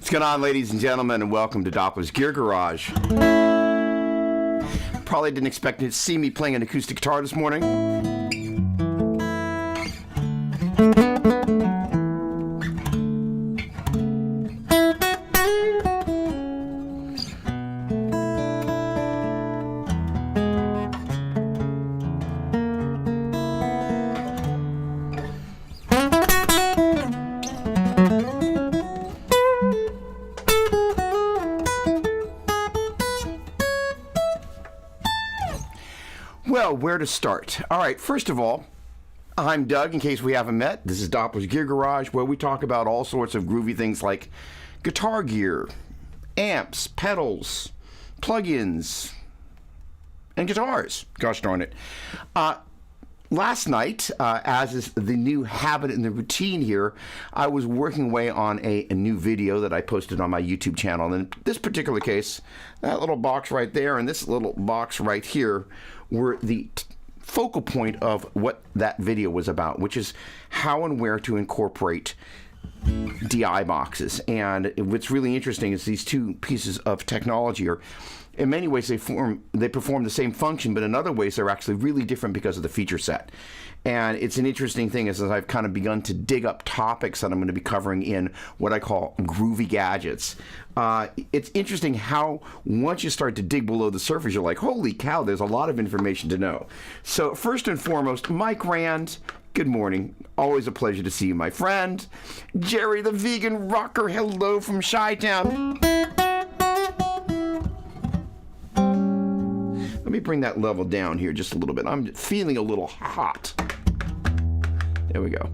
What's going on, ladies and gentlemen, and welcome to Doppler'S Gear Garage. Probably didn't expect to see me playing an acoustic guitar this morning. Well, where to start? All right, first of all, I'm Doug, in case we haven't met. This is Doppler'S Gear Garage, where we talk about all sorts of groovy things like guitar gear, amps, pedals, plugins, and guitars. Gosh darn it. Last night, as is the new habit and the routine here, I was working away on a new video that I posted on my YouTube channel. And in this particular case, that little box right there and this little box right here were the focal point of what that video was about, which is how and where to incorporate DI boxes. And what's really interesting is these two pieces of technology are, in many ways, they perform the same function, but in other ways they're actually really different because of the feature set. And it's an interesting thing as I've kind of begun to dig up topics that I'm going to be covering in what I call groovy gadgets. It's interesting how once you start to dig below the surface, you're like, holy cow, there's a lot of information to know. So first and foremost, Mike Rand, good morning. Always a pleasure to see you, my friend. Jerry the Vegan Rocker, hello from Chi-Town. Let me bring that level down here just a little bit. I'm feeling a little hot. There we go.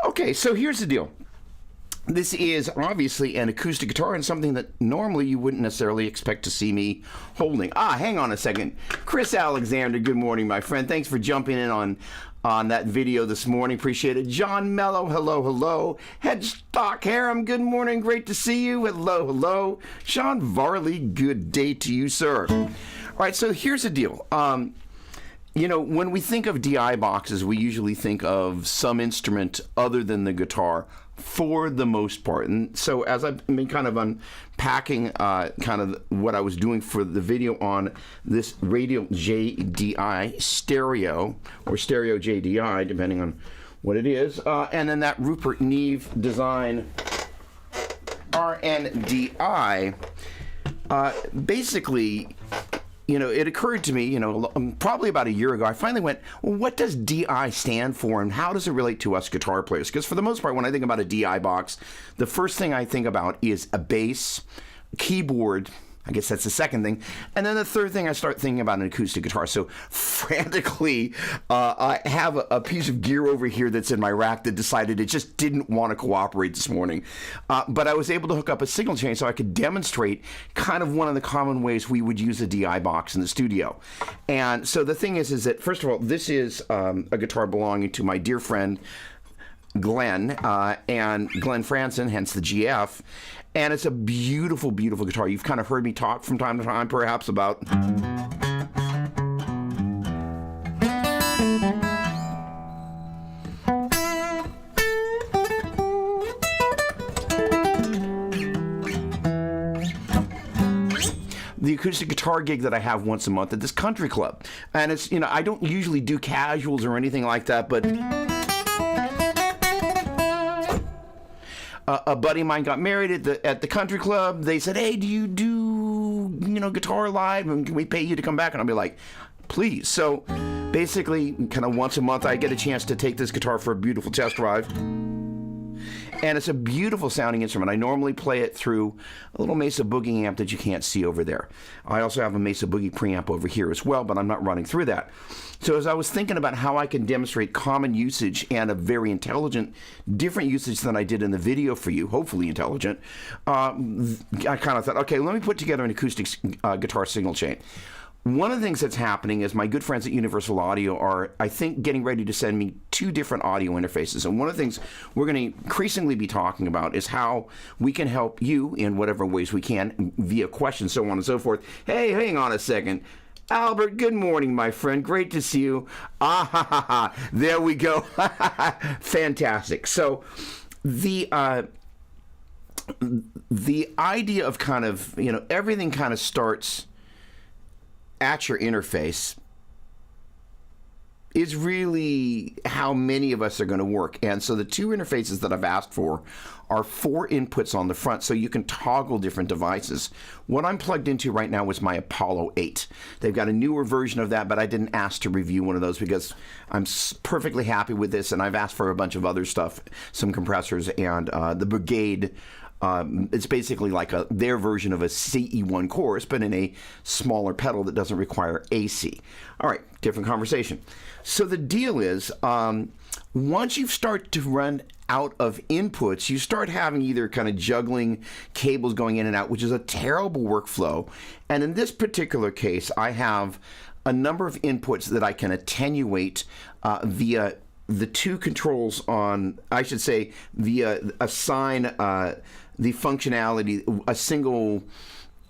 Okay, so here's the deal. This is obviously an acoustic guitar and something that normally you wouldn't necessarily expect to see me holding. Hang on a second. Chris Alexander, good morning, my friend. Thanks for jumping in on that video this morning. Appreciate it. John Mello, hello, hello. Headstock Harem, good morning. Great to see you. Hello, hello. Sean Varley, good day to you, sir. All right, so here's the deal. You know, when we think of DI boxes, we usually think of some instrument other than the guitar for the most part. And so as I've been kind of unpacking kind of what I was doing for the video on this Radial JDI stereo, or Stereo JDI, depending on what it is, and then that Rupert Neve Design RNDI, basically, you know, it occurred to me, you know, probably about a year ago, I finally went, well, what does DI stand for and how does it relate to us guitar players? Because for the most part, when I think about a DI box, the first thing I think about is a bass, keyboard, I guess that's the second thing. And then the third thing, I start thinking about an acoustic guitar. So frantically, I have a piece of gear over here that's in my rack that decided it just didn't want to cooperate this morning. But I was able to hook up a signal chain so I could demonstrate kind of one of the common ways we would use a DI box in the studio. And so the thing is that, first of all, this is a guitar belonging to my dear friend, Glenn, and Glenn Franson, hence the GF. And it's a beautiful, beautiful guitar. You've kind of heard me talk from time to time, perhaps, about the acoustic guitar gig that I have once a month at this country club. And it's, you know, I don't usually do casuals or anything like that, but a buddy of mine got married at the country club. They said, hey, do you do, guitar live? And can we pay you to come back? And I'll be like, please. So basically, kind of once a month, I get a chance to take this guitar for a beautiful test drive. And it's a beautiful sounding instrument. I normally play it through a little Mesa Boogie amp that you can't see over there. I also have a Mesa Boogie preamp over here as well, but I'm not running through that. So as I was thinking about how I can demonstrate common usage and a very intelligent, different usage than I did in the video for you, hopefully intelligent, I kind of thought, okay, let me put together an acoustic guitar signal chain. One of the things that's happening is my good friends at Universal Audio are, I think, getting ready to send me 2 different audio interfaces. And one of the things we're going to increasingly be talking about is how we can help you in whatever ways we can via questions, so on and so forth. Hey, hang on a second. Albert, good morning, my friend. Great to see you. Ah, ha, ha, ha. There we go. Fantastic. So the idea of kind of, everything kind of starts at your interface is really how many of us are going to work. And so the 2 interfaces that I've asked for are 4 inputs on the front, so you can toggle different devices. What I'm plugged into right now is my Apollo 8. They've got a newer version of that, but I didn't ask to review one of those because I'm perfectly happy with this, and I've asked for a bunch of other stuff, some compressors, and the Brigade. It's basically like their version of a CE1 chorus, but in a smaller pedal that doesn't require AC. All right, different conversation. So the deal is, once you start to run out of inputs, you start having either kind of juggling cables going in and out, which is a terrible workflow. And in this particular case, I have a number of inputs that I can attenuate via the 2 controls on, I should say, via assign the functionality, a single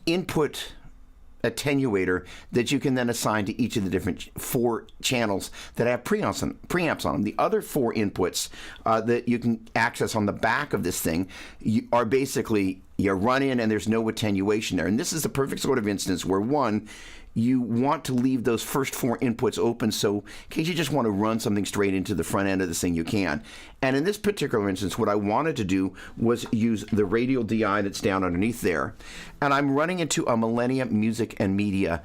input attenuator that you can then assign to each of the different 4 channels that have preamps on them. The other 4 inputs that you can access on the back of this thing are basically, you run in and there's no attenuation there. And this is the perfect sort of instance where, one, you want to leave those first 4 inputs open, so in case you just want to run something straight into the front end of this thing, you can. And in this particular instance, what I wanted to do was use the radial DI that's down underneath there. And I'm running into a Millennium Music and Media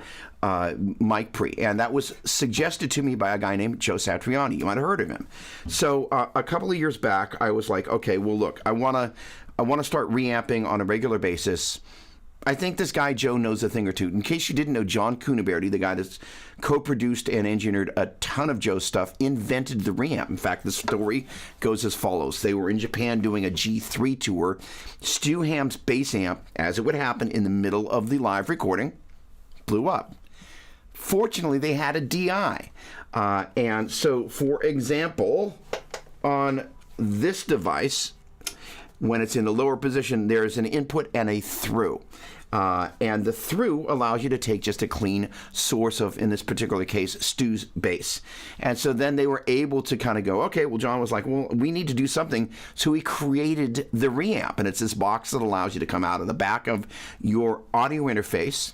mic pre, and that was suggested to me by a guy named Joe Satriani. You might have heard of him. So a couple of years back, I was like, okay, well, look, I want to start reamping on a regular basis. I think this guy, Joe, knows a thing or two. In case you didn't know, John Cuniberti, the guy that's co-produced and engineered a ton of Joe's stuff, invented the reamp. In fact, the story goes as follows. They were in Japan doing a G3 tour. Stu Ham's bass amp, as it would happen in the middle of the live recording, blew up. Fortunately, they had a DI. And so, for example, on this device, when it's in the lower position, there's an input and a through. And the through allows you to take just a clean source of, in this particular case, Stu's bass. And so then they were able to kind of go, okay, well, John was like, well, we need to do something. So he created the reamp. And it's this box that allows you to come out of the back of your audio interface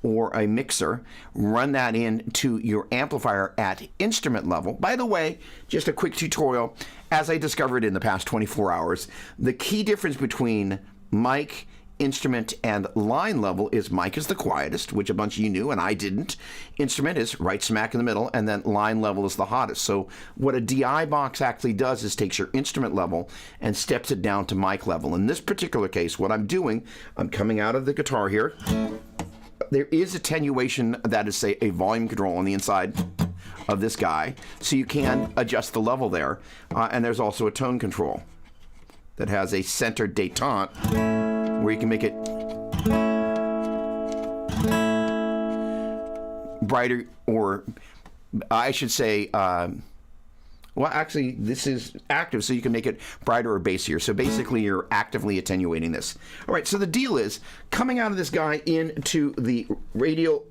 or a mixer, run that into your amplifier at instrument level. By the way, just a quick tutorial. As I discovered in the past 24 hours, the key difference between mic, instrument, and line level is mic is the quietest, which a bunch of you knew, and I didn't. Instrument is right smack in the middle, and then line level is the hottest. So what a DI box actually does is takes your instrument level and steps it down to mic level. In this particular case, what I'm doing, I'm coming out of the guitar here. There is attenuation, that is, say, a volume control on the inside of this guy, so you can adjust the level there. And there's also a tone control that has a center détente where you can make it brighter, or I should say, well, actually, this is active, so you can make it brighter or bassier. So basically, you're actively attenuating this. All right, so the deal is, coming out of this guy into the radial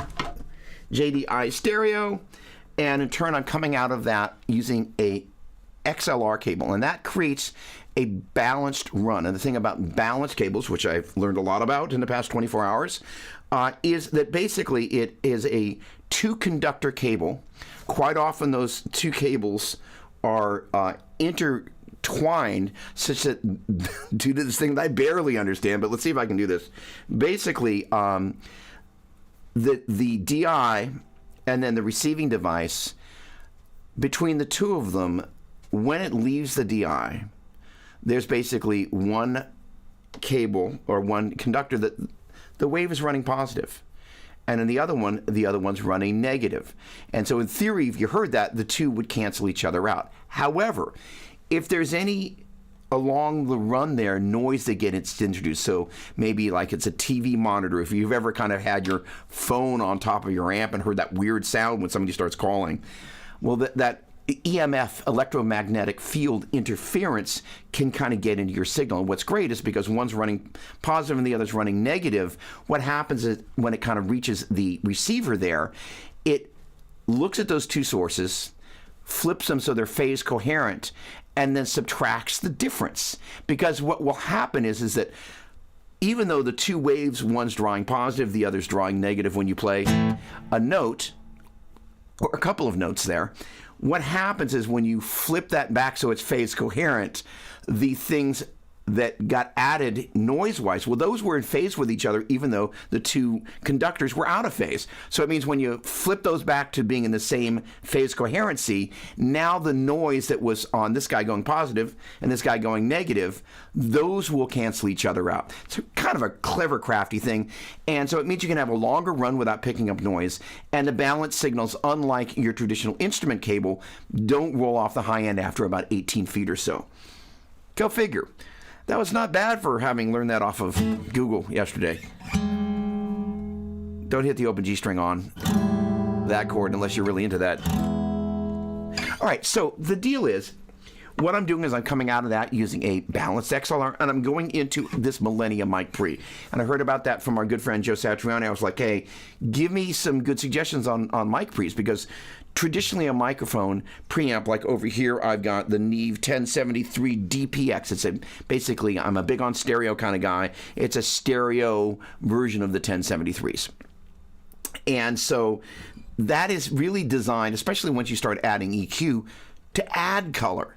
JDI stereo, and in turn, I'm coming out of that using a XLR cable, and that creates a balanced run. And the thing about balanced cables, which I've learned a lot about in the past 24 hours, is that basically it is a 2-conductor cable. Quite often, those 2 cables are intertwined twined such that due to this thing that I barely understand, but let's see if I can do this. Basically, the DI and then the receiving device, between the two of them, when it leaves the DI, there's basically one cable or one conductor that the wave is running positive. And in the other one's running negative. And so in theory, if you heard that, the two would cancel each other out. However, if there's any along the run there noise that gets introduced, so maybe like it's a TV monitor, if you've ever kind of had your phone on top of your amp and heard that weird sound when somebody starts calling, well, that EMF, electromagnetic field interference, can kind of get into your signal. And what's great is because one's running positive and the other's running negative, what happens is when it kind of reaches the receiver there, it looks at those two sources, flips them so they're phase coherent, and then subtracts the difference. Because what will happen is that even though the two waves, one's drawing positive, the other's drawing negative when you play a note, or a couple of notes there, what happens is when you flip that back so it's phase coherent, the things that got added noise-wise, well, those were in phase with each other even though the two conductors were out of phase. So it means when you flip those back to being in the same phase coherency, now the noise that was on this guy going positive and this guy going negative, those will cancel each other out. It's kind of a clever, crafty thing. And so it means you can have a longer run without picking up noise, and the balance signals, unlike your traditional instrument cable, don't roll off the high end after about 18 feet or so. Go figure. That was not bad for having learned that off of Google yesterday. Don't hit the open G string on that chord unless you're really into that. All right, so the deal is, what I'm doing is I'm coming out of that using a balanced XLR, and I'm going into this Millennia mic pre. And I heard about that from our good friend Joe Satriani. I was like, hey, give me some good suggestions on mic pre's, because traditionally a microphone preamp, like over here, I've got the Neve 1073 DPX. It's basically, I'm a big on stereo kind of guy. It's a stereo version of the 1073s. And so that is really designed, especially once you start adding EQ, to add color.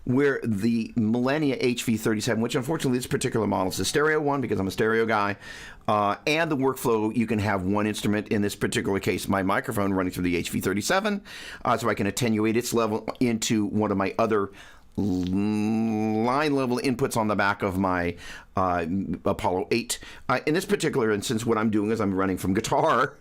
Where the Millennia HV37, which unfortunately this particular model is a stereo one because I'm a stereo guy, and the workflow, you can have one instrument, in this particular case, my microphone running through the HV37, so I can attenuate its level into one of my other line level inputs on the back of my Apollo 8. In this particular instance, what I'm doing is I'm running from guitar,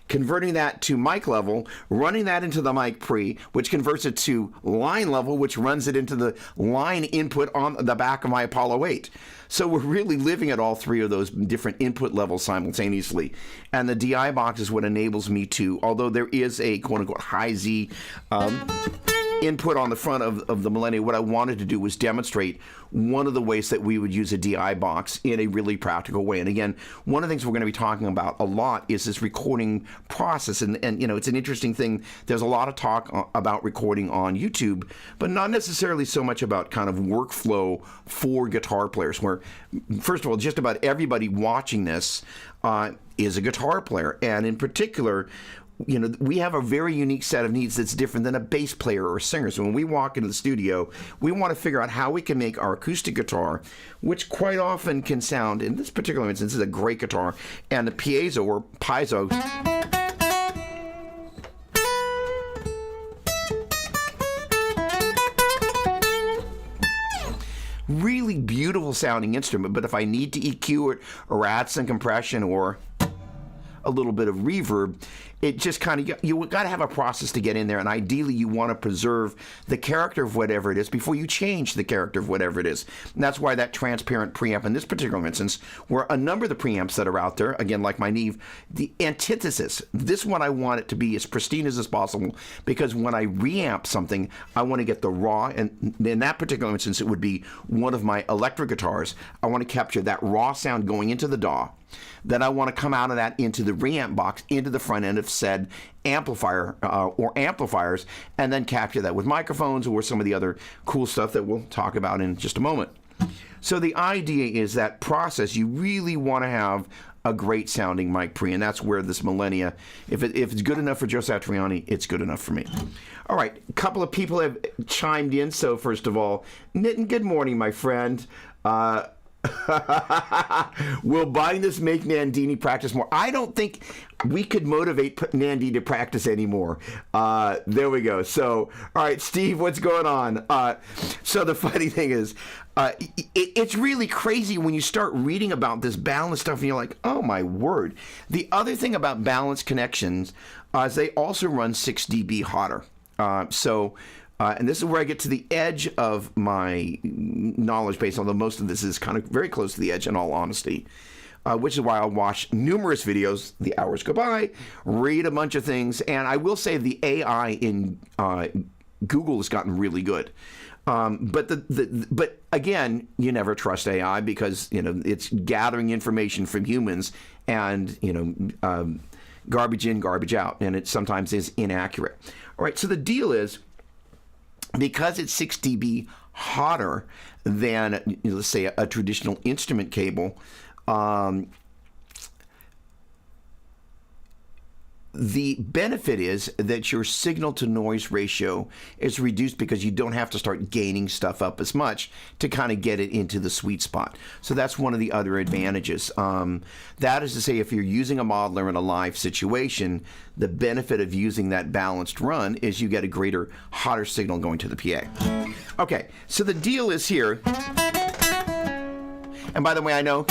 converting that to mic level, running that into the mic pre, which converts it to line level, which runs it into the line input on the back of my Apollo 8. So we're really living at all three of those different input levels simultaneously. And the DI box is what enables me to, although there is a quote-unquote high Z input on the front of the Millennia, what I wanted to do was demonstrate one of the ways that we would use a DI box in a really practical way. And again, one of the things we're going to be talking about a lot is this recording process. And you know, it's an interesting thing. There's a lot of talk about recording on YouTube, but not necessarily so much about kind of workflow for guitar players, where, first of all, just about everybody watching this is a guitar player. And in particular, you know, we have a very unique set of needs that's different than a bass player or a singer. So when we walk into the studio, we want to figure out how we can make our acoustic guitar, which quite often can sound, in this particular instance, is a great guitar, and the piezo or piezo really beautiful sounding instrument. But if I need to EQ it or add some compression or a little bit of reverb, it just kind of, you got to have a process to get in there, and ideally you want to preserve the character of whatever it is before you change the character of whatever it is. And that's why that transparent preamp in this particular instance, where a number of the preamps that are out there, again, like my Neve, the antithesis, this one I want it to be as pristine as possible, because when I reamp something, I want to get the raw, and in that particular instance, it would be one of my electric guitars. I want to capture that raw sound going into the DAW. Then I want to come out of that into the reamp box, into the front end of said amplifier or amplifiers, and then capture that with microphones or some of the other cool stuff that we'll talk about in just a moment. So the idea is that process, you really want to have a great sounding mic pre, and that's where this Millennia, if it's good enough for Joe Satriani, it's good enough for me. All right, a couple of people have chimed in. So first of all, Nitin, good morning, my friend. Will buying this make Nandini practice more? I don't think we could motivate Nandi to practice anymore. There we go. So, all right, Steve, what's going on? So the funny thing is, it's really crazy when you start reading about this balance stuff and you're like, oh my word. The other thing about balance connections is they also run 6 dB hotter. And this is where I get to the edge of my knowledge base, although most of this is kind of very close to the edge in all honesty, which is why I'll watch numerous videos. The hours go by, read a bunch of things, and I will say the AI in Google has gotten really good. But again, you never trust AI because, it's gathering information from humans and, garbage in, garbage out, and it sometimes is inaccurate. All right, so the deal is, because it's 6 dB hotter than, let's say, a traditional instrument cable, the benefit is that your signal-to-noise ratio is reduced because you don't have to start gaining stuff up as much to kind of get it into the sweet spot. So that's one of the other advantages. That is to say, if you're using a modeler in a live situation, the benefit of using that balanced run is you get a greater, hotter signal going to the PA. Okay, so the deal is here, and by the way, I know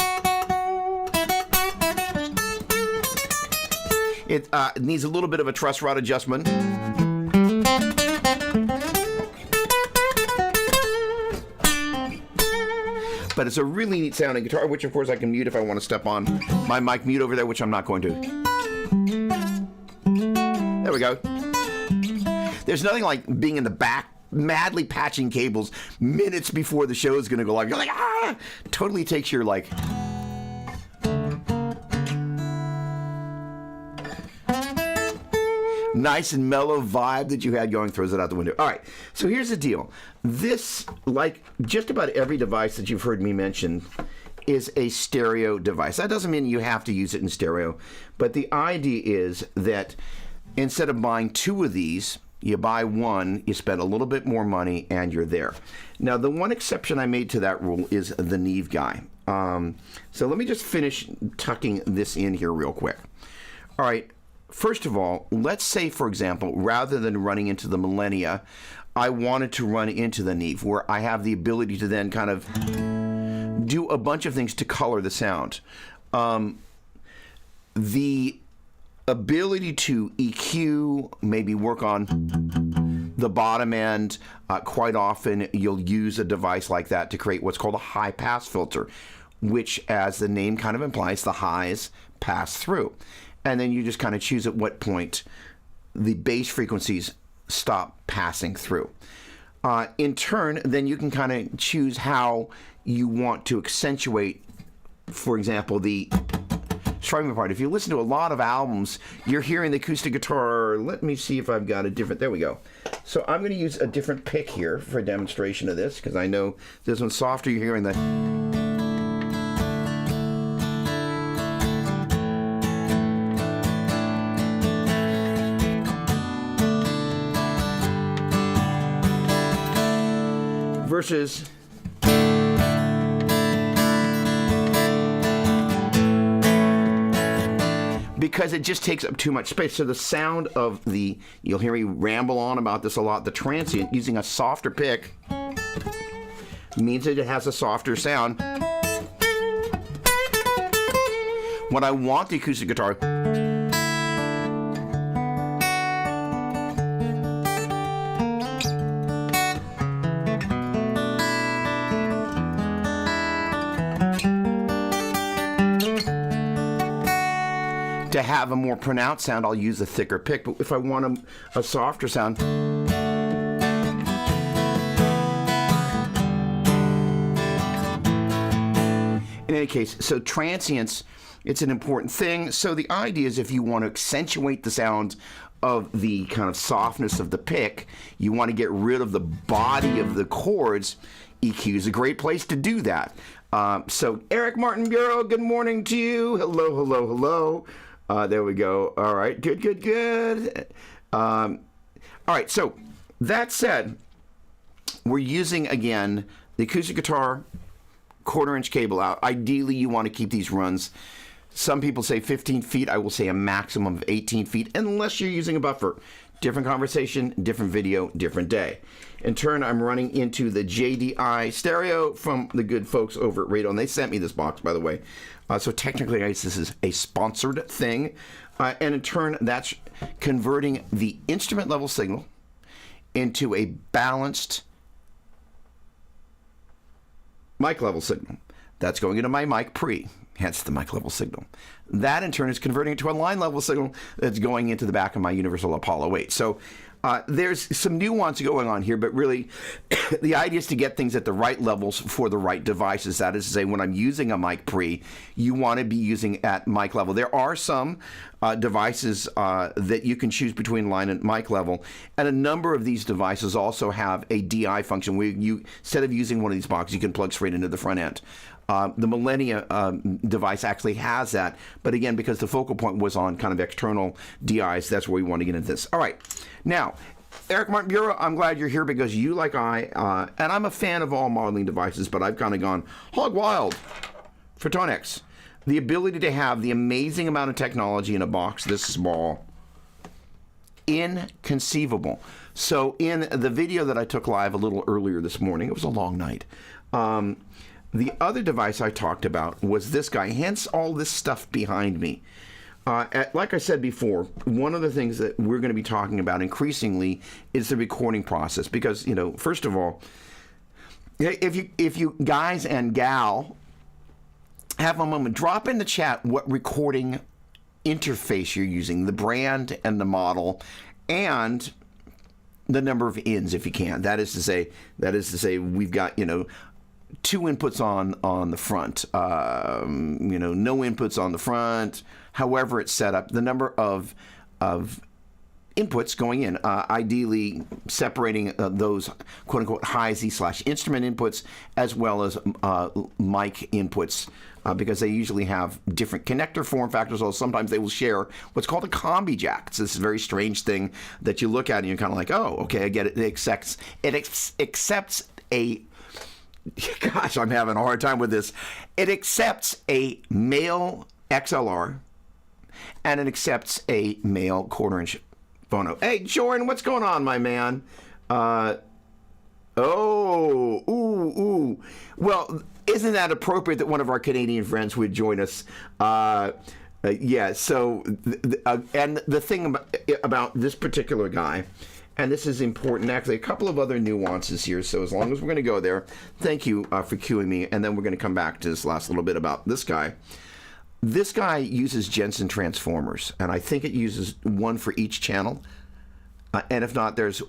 it needs a little bit of a truss rod adjustment. But it's a really neat sounding guitar, which of course I can mute if I want to step on my mic mute over there, which I'm not going to. There we go. There's nothing like being in the back madly patching cables minutes before the show is going to go live. You're like, ah! Totally takes your nice and mellow vibe that you had going, throws it out the window. All right, so here's the deal. This, like just about every device that you've heard me mention, is a stereo device. That doesn't mean you have to use it in stereo, but the idea is that instead of buying 2 of these, you buy one, you spend a little bit more money, and you're there. Now, the one exception I made to that rule is the Neve guy. So let me just finish tucking this in here real quick. All right. First of all, let's say, for example, rather than running into the Millennia, I wanted to run into the Neve, where I have the ability to then kind of do a bunch of things to color the sound. The ability to EQ, maybe work on the bottom end, quite often you'll use a device like that to create what's called a high-pass filter, which, as the name kind of implies, the highs pass through. And then you just kind of choose at what point the bass frequencies stop passing through. In turn, then you can kind of choose how you want to accentuate, for example, the strumming part. If you listen to a lot of albums, you're hearing the acoustic guitar. Let me see if I've got a different, there we go. So I'm going to use a different pick here for a demonstration of this, because I know this one's softer. You're hearing the... versus because it just takes up too much space. So the sound of the, you'll hear me ramble on about this a lot, the transient using a softer pick means that it has a softer sound. When I want the acoustic guitar to have a more pronounced sound, I'll use a thicker pick. But if I want a softer sound, in any case, so transients, it's an important thing. So the idea is if you want to accentuate the sound of the kind of softness of the pick, you want to get rid of the body of the chords, EQ is a great place to do that. So Eric Martin Bureau, good morning to you. Hello, hello, hello. There we go. All right. Good, good, good. All right, so that said, we're using, again, the acoustic guitar, 1/4-inch cable out. Ideally, you want to keep these runs. Some people say 15 feet. I will say a maximum of 18 feet, unless you're using a buffer. Different conversation, different video, different day. In turn, I'm running into the JDI stereo from the good folks over at Radon. They sent me this box, by the way. So technically, guys, this is a sponsored thing. And in turn, that's converting the instrument level signal into a balanced mic level signal. That's going into my mic pre, hence the mic level signal. That in turn is converting it to a line level signal that's going into the back of my Universal Apollo 8. So there's some nuance going on here, but really the idea is to get things at the right levels for the right devices. That is to say, when I'm using a mic pre, you want to be using at mic level. There are some devices that you can choose between line and mic level, and a number of these devices also have a DI function where you, instead of using one of these boxes, you can plug straight into the front end. The Millennia device actually has that, but again, because the focal point was on kind of external DIs, that's where we want to get into this. All right, now, Eric Martin Bureau, I'm glad you're here because you, like I, and I'm a fan of all modeling devices, but I've kind of gone hog wild for Tonex. The ability to have the amazing amount of technology in a box this small, inconceivable. So in the video that I took live a little earlier this morning, it was a long night, the other device I talked about was this guy, hence all this stuff behind me. Like I said before, one of the things that we're going to be talking about increasingly is the recording process. Because, you know, first of all, if you guys and gal have a moment, drop in the chat what recording interface you're using, the brand and the model, and the number of ins if you can. That is to say, we've got, you know, 2 inputs on the front, you know, no inputs on the front, however it's set up, the number of inputs going in, ideally separating those quote-unquote high Z/instrument inputs as well as mic inputs, because they usually have different connector form factors, or sometimes they will share what's called a combi jack. It's this very strange thing that you look at and you're kind of like, oh, okay, I get it. It accepts a... Gosh, I'm having a hard time with this. It accepts a male XLR, and it accepts a male 1/4-inch phono. Hey, Jordan, what's going on, my man? Well, isn't that appropriate that one of our Canadian friends would join us? Yeah, so, and the thing about this particular guy, and this is important, actually, a couple of other nuances here, so as long as we're going to go there, thank you for cueing me, and then we're going to come back to this last little bit about this guy. This guy uses Jensen transformers, and I think it uses one for each channel, and if not, there's,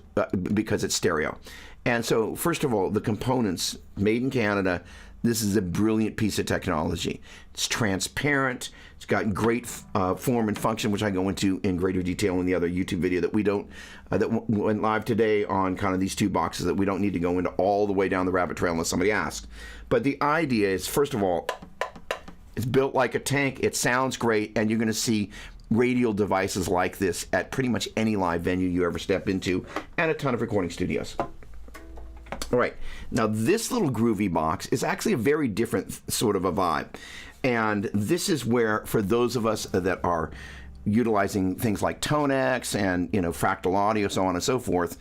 because it's stereo. And so, first of all, the components, made in Canada, this is a brilliant piece of technology. It's transparent. It's got great form and function, which I go into in greater detail in the other YouTube video that we don't, that went live today on kind of these 2 boxes that we don't need to go into all the way down the rabbit trail unless somebody asks. But the idea is, first of all, it's built like a tank. It sounds great, and you're going to see radial devices like this at pretty much any live venue you ever step into, and a ton of recording studios. All right, now this little groovy box is actually a very different sort of a vibe. And this is where, for those of us that are utilizing things like Tonex and, you know, fractal audio, so on and so forth,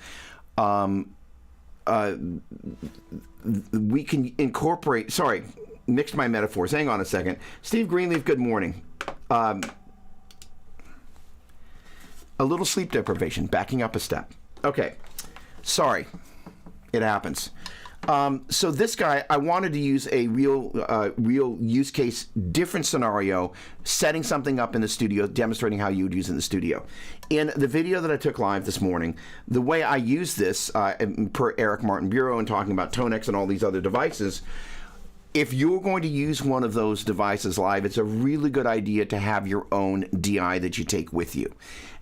we can incorporate, sorry, mixed my metaphors. Hang on a second. Steve Greenleaf, good morning. A little sleep deprivation, backing up a step. Okay, sorry. It happens. So this guy, I wanted to use a real use case, different scenario, setting something up in the studio, demonstrating how you would use it in the studio. In the video that I took live this morning, the way I use this, per Eric Martin Bureau and talking about Tonex and all these other devices, if you're going to use one of those devices live, it's a really good idea to have your own DI that you take with you.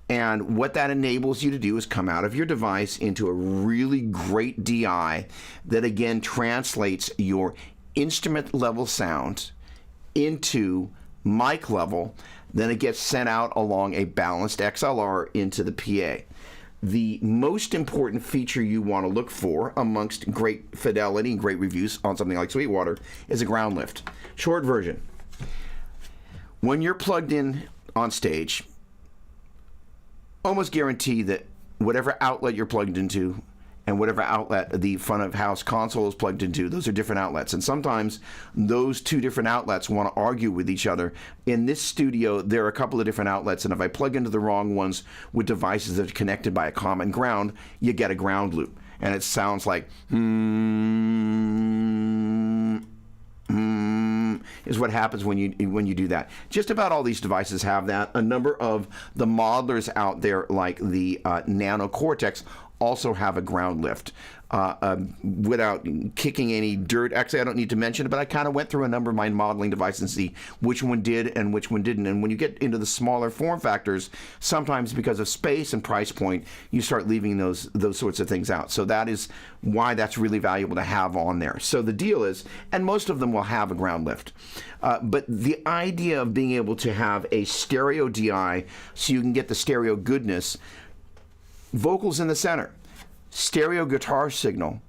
And what that enables you to do is come out of your device into a really great DI that, again, translates your instrument level sound into mic level. Then it gets sent out along a balanced XLR into the PA. the most important feature you want to look for amongst great fidelity and great reviews on something like Sweetwater is a ground lift. Short version. When you're plugged in on stage, almost guarantee that whatever outlet you're plugged into and whatever outlet the front of house console is plugged into, those are different outlets. And sometimes those two different outlets want to argue with each other. In this studio, there are a couple of different outlets, and if I plug into the wrong ones with devices that are connected by a common ground, you get a ground loop. And it sounds like, is what happens when you do that. Just about all these devices have that. A number of the modelers out there, like the Nano Cortex, also have a ground lift. Without kicking any dirt, actually I don't need to mention it, but I kind of went through a number of my modeling devices and see which one did and which one didn't. And when you get into the smaller form factors, sometimes because of space and price point, you start leaving those sorts of things out. So that is why that's really valuable to have on there. So the deal is, and most of them will have a ground lift, but the idea of being able to have a stereo DI so you can get the stereo goodness, vocals in the center, stereo guitar signal,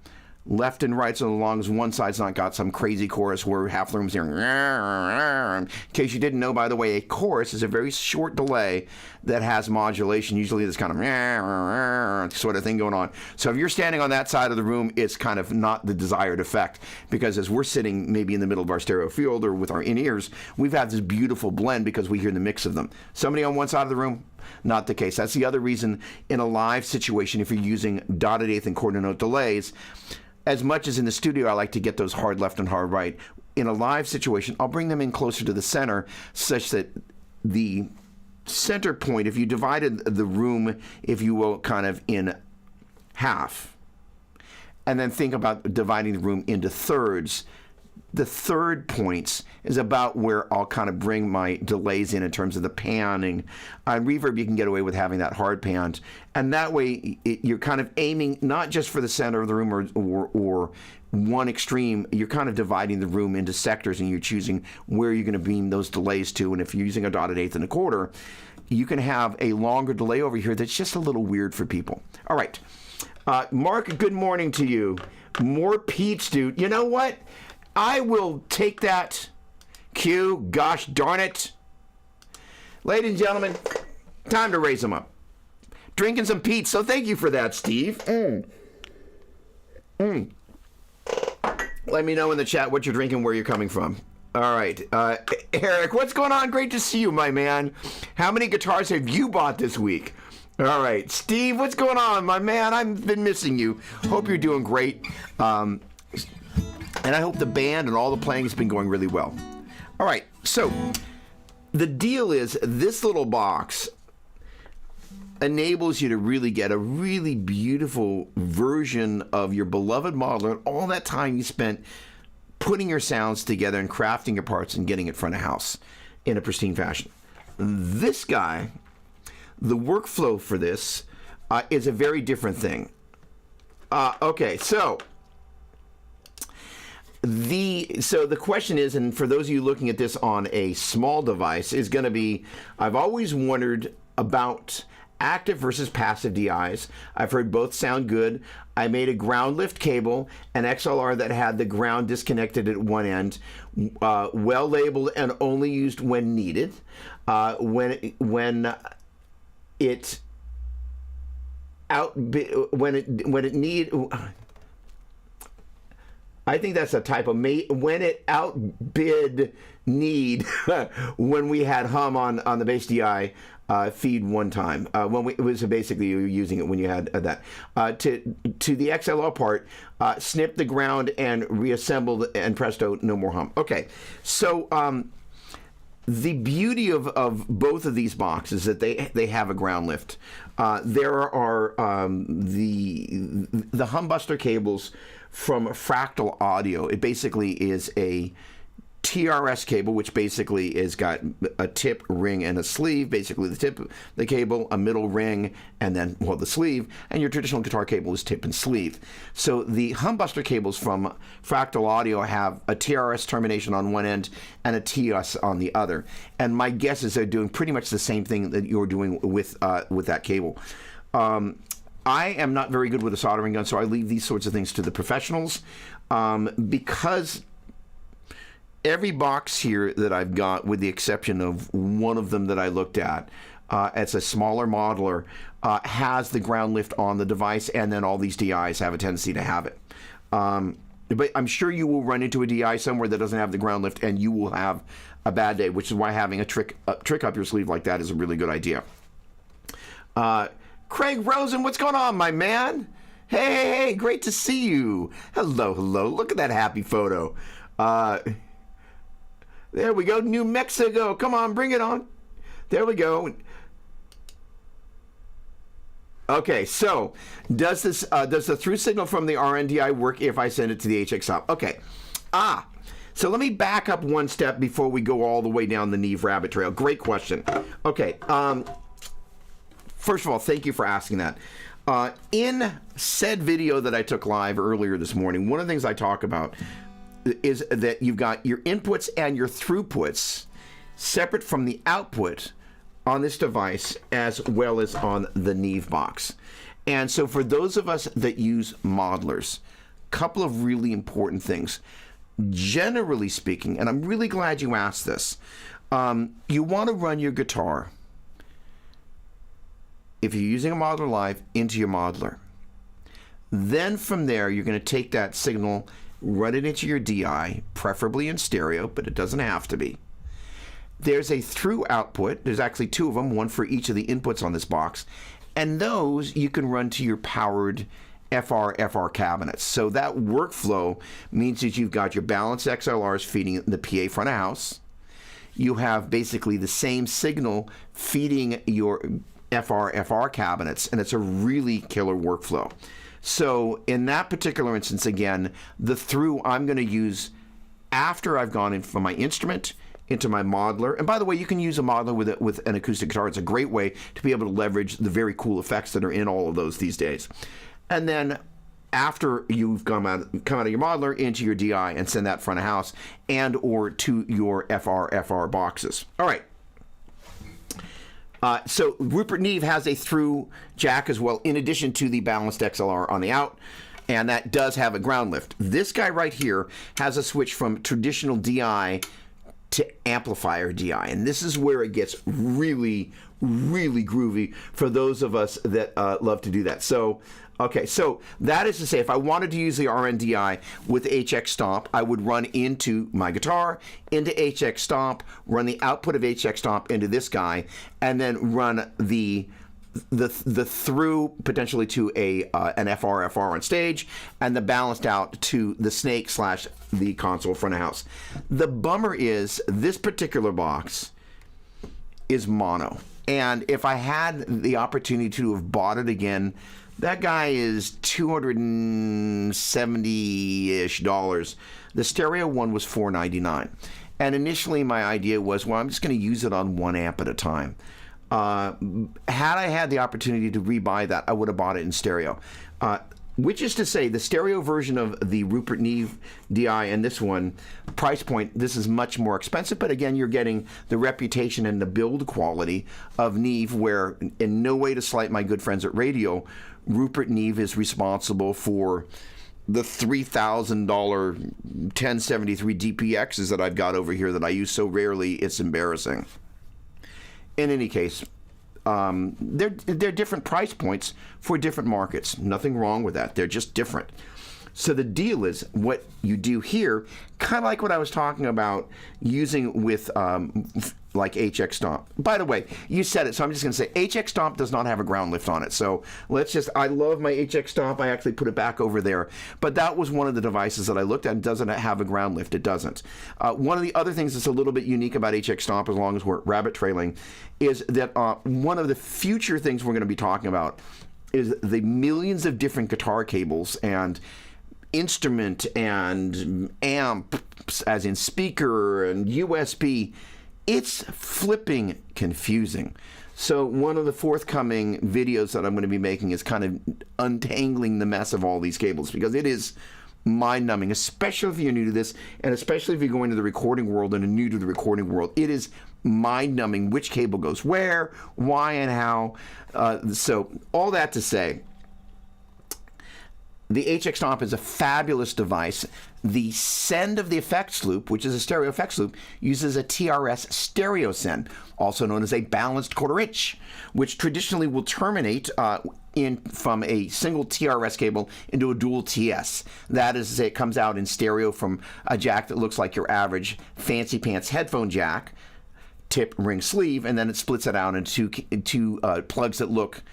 left and right, so long as one side's not got some crazy chorus where half the room's hearing. In case you didn't know, by the way, a chorus is a very short delay that has modulation, usually this kind of sort of thing going on. So if you're standing on that side of the room, it's kind of not the desired effect, because as we're sitting maybe in the middle of our stereo field or with our in-ears, we've had this beautiful blend because we hear the mix of them. Somebody on one side of the room, not the case. That's the other reason in a live situation, if you're using dotted eighth and quarter note delays, as much as in the studio I like to get those hard left and hard right, in a live situation I'll bring them in closer to the center such that the center point, if you divided the room, if you will, kind of in half, and then think about dividing the room into thirds, the third points is about where I'll kind of bring my delays in terms of the panning. On reverb, you can get away with having that hard panned. And that way, you're kind of aiming not just for the center of the room or one extreme. You're kind of dividing the room into sectors, and you're choosing where you're going to beam those delays to. And if you're using a dotted eighth and a quarter, you can have a longer delay over here that's just a little weird for people. All right. Mark, good morning to you. More peach, dude. You know what? I will take that cue. Gosh darn it. Ladies and gentlemen, time to raise them up. Drinking some peach, so thank you for that, Steve. Let me know in the chat what you're drinking, where you're coming from. All right. Eric, what's going on? Great to see you, my man. How many guitars have you bought this week? All right. Steve, what's going on, my man? I've been missing you. Hope you're doing great. And I hope the band and all the playing has been going really well. All right, so the deal is this little box enables you to really get a really beautiful version of your beloved modeler and all that time you spent putting your sounds together and crafting your parts and getting it front of house in a pristine fashion. This guy, the workflow for this is a very different thing. Okay, so the question is, and for those of you looking at this on a small device, is going to be, I've always wondered about active versus passive DIs. I've heard both sound good. I made a ground lift cable, an XLR that had the ground disconnected at one end, well labeled and only used when needed. When it need. I think that's a typo. When it outbid need, when we had hum on the bass DI feed one time, it was basically you were using it when you had that. To the XLR part, snip the ground and reassemble, and presto, no more hum. Okay, so the beauty of both of these boxes is that they have a ground lift. There are the Humbuster cables from Fractal Audio. It basically is a TRS cable, which basically is got a tip, ring, and a sleeve. Basically the tip, the cable, a middle ring, and then, well, the sleeve. And your traditional guitar cable is tip and sleeve. So the Humbuster cables from Fractal Audio have a TRS termination on one end and a TS on the other. And my guess is they're doing pretty much the same thing that you're doing with that cable. I am not very good with a soldering gun, so I leave these sorts of things to the professionals, because every box here that I've got, with the exception of one of them that I looked at, it's a smaller modeler, has the ground lift on the device, and then all these DIs have a tendency to have it. But I'm sure you will run into a DI somewhere that doesn't have the ground lift, and you will have a bad day, which is why having a trick up your sleeve like that is a really good idea. Craig Rosen, what's going on, my man? Hey, great to see you. Hello. Look at that happy photo. There we go, New Mexico. Come on, bring it on. There we go. Okay, so does the through signal from the RNDI work if I send it to the HX stop? Okay. So let me back up one step before we go all the way down the Neve rabbit trail. Great question. Okay. First of all, thank you for asking that. In said video that I took live earlier this morning, one of the things I talk about is that you've got your inputs and your throughputs separate from the output on this device as well as on the Neve box. And so for those of us that use modelers, a couple of really important things. Generally speaking, and I'm really glad you asked this, you want to run your guitar, if you're using a modeler live, into your modeler. Then from there, you're going to take that signal, run it into your DI, preferably in stereo, but it doesn't have to be. There's a through output. There's actually two of them, one for each of the inputs on this box. And those you can run to your powered FR cabinets. So that workflow means that you've got your balanced XLRs feeding the PA front of house. You have basically the same signal feeding your FR cabinets, and it's a really killer workflow. So in that particular instance, again, the through I'm going to use after I've gone in from my instrument into my modeler. And by the way, you can use a modeler with an acoustic guitar. It's a great way to be able to leverage the very cool effects that are in all of those these days. And then after you've come out of your modeler into your DI and send that front of house and or to your FR boxes. All right. So Rupert Neve has a through jack as well, in addition to the balanced XLR on the out, and that does have a ground lift. This guy right here has a switch from traditional DI to amplifier DI, and this is where it gets really, really groovy for those of us that love to do that. So, okay, so that is to say, if I wanted to use the RNDI with HX Stomp, I would run into my guitar, into HX Stomp, run the output of HX Stomp into this guy, and then run the through potentially to an FR on stage, and the balanced out to the snake / the console front of house. The bummer is this particular box is mono, and if I had the opportunity to have bought it again, that guy is $270-ish. The stereo one was $499, and initially my idea was, well, I'm just going to use it on 1 amp at a time. Had I had the opportunity to rebuy that, I would have bought it in stereo. Which is to say, the stereo version of the Rupert Neve DI and this one, price point, this is much more expensive, but again, you're getting the reputation and the build quality of Neve, where, in no way to slight my good friends at radio, Rupert Neve is responsible for the $3,000 1073 DPXs that I've got over here that I use so rarely, it's embarrassing. In any case, they're different price points for different markets. Nothing wrong with that. They're just different. So the deal is, what you do here, kind of like what I was talking about using with like HX Stomp. By the way, you said it, so I'm just going to say HX Stomp does not have a ground lift on it. So I love my HX Stomp. I actually put it back over there. But that was one of the devices that I looked at and doesn't have a ground lift. It doesn't. One of the other things that's a little bit unique about HX Stomp, as long as we're rabbit trailing, is that one of the future things we're going to be talking about is the millions of different guitar cables and instrument and amps, as in speaker and USB. It's flipping confusing. So one of the forthcoming videos that I'm going to be making is kind of untangling the mess of all these cables, because it is mind-numbing, especially if you're new to this, and especially if you're going to the recording world and are new to the recording world. It is mind-numbing which cable goes where, why, and how. So all that to say, the HX Stomp is a fabulous device. The send of the effects loop, which is a stereo effects loop, uses a TRS stereo send, also known as a balanced quarter-inch, which traditionally will terminate from a single TRS cable into a dual TS. That is, it comes out in stereo from a jack that looks like your average fancy pants headphone jack, tip, ring, sleeve, and then it splits it out into two plugs that look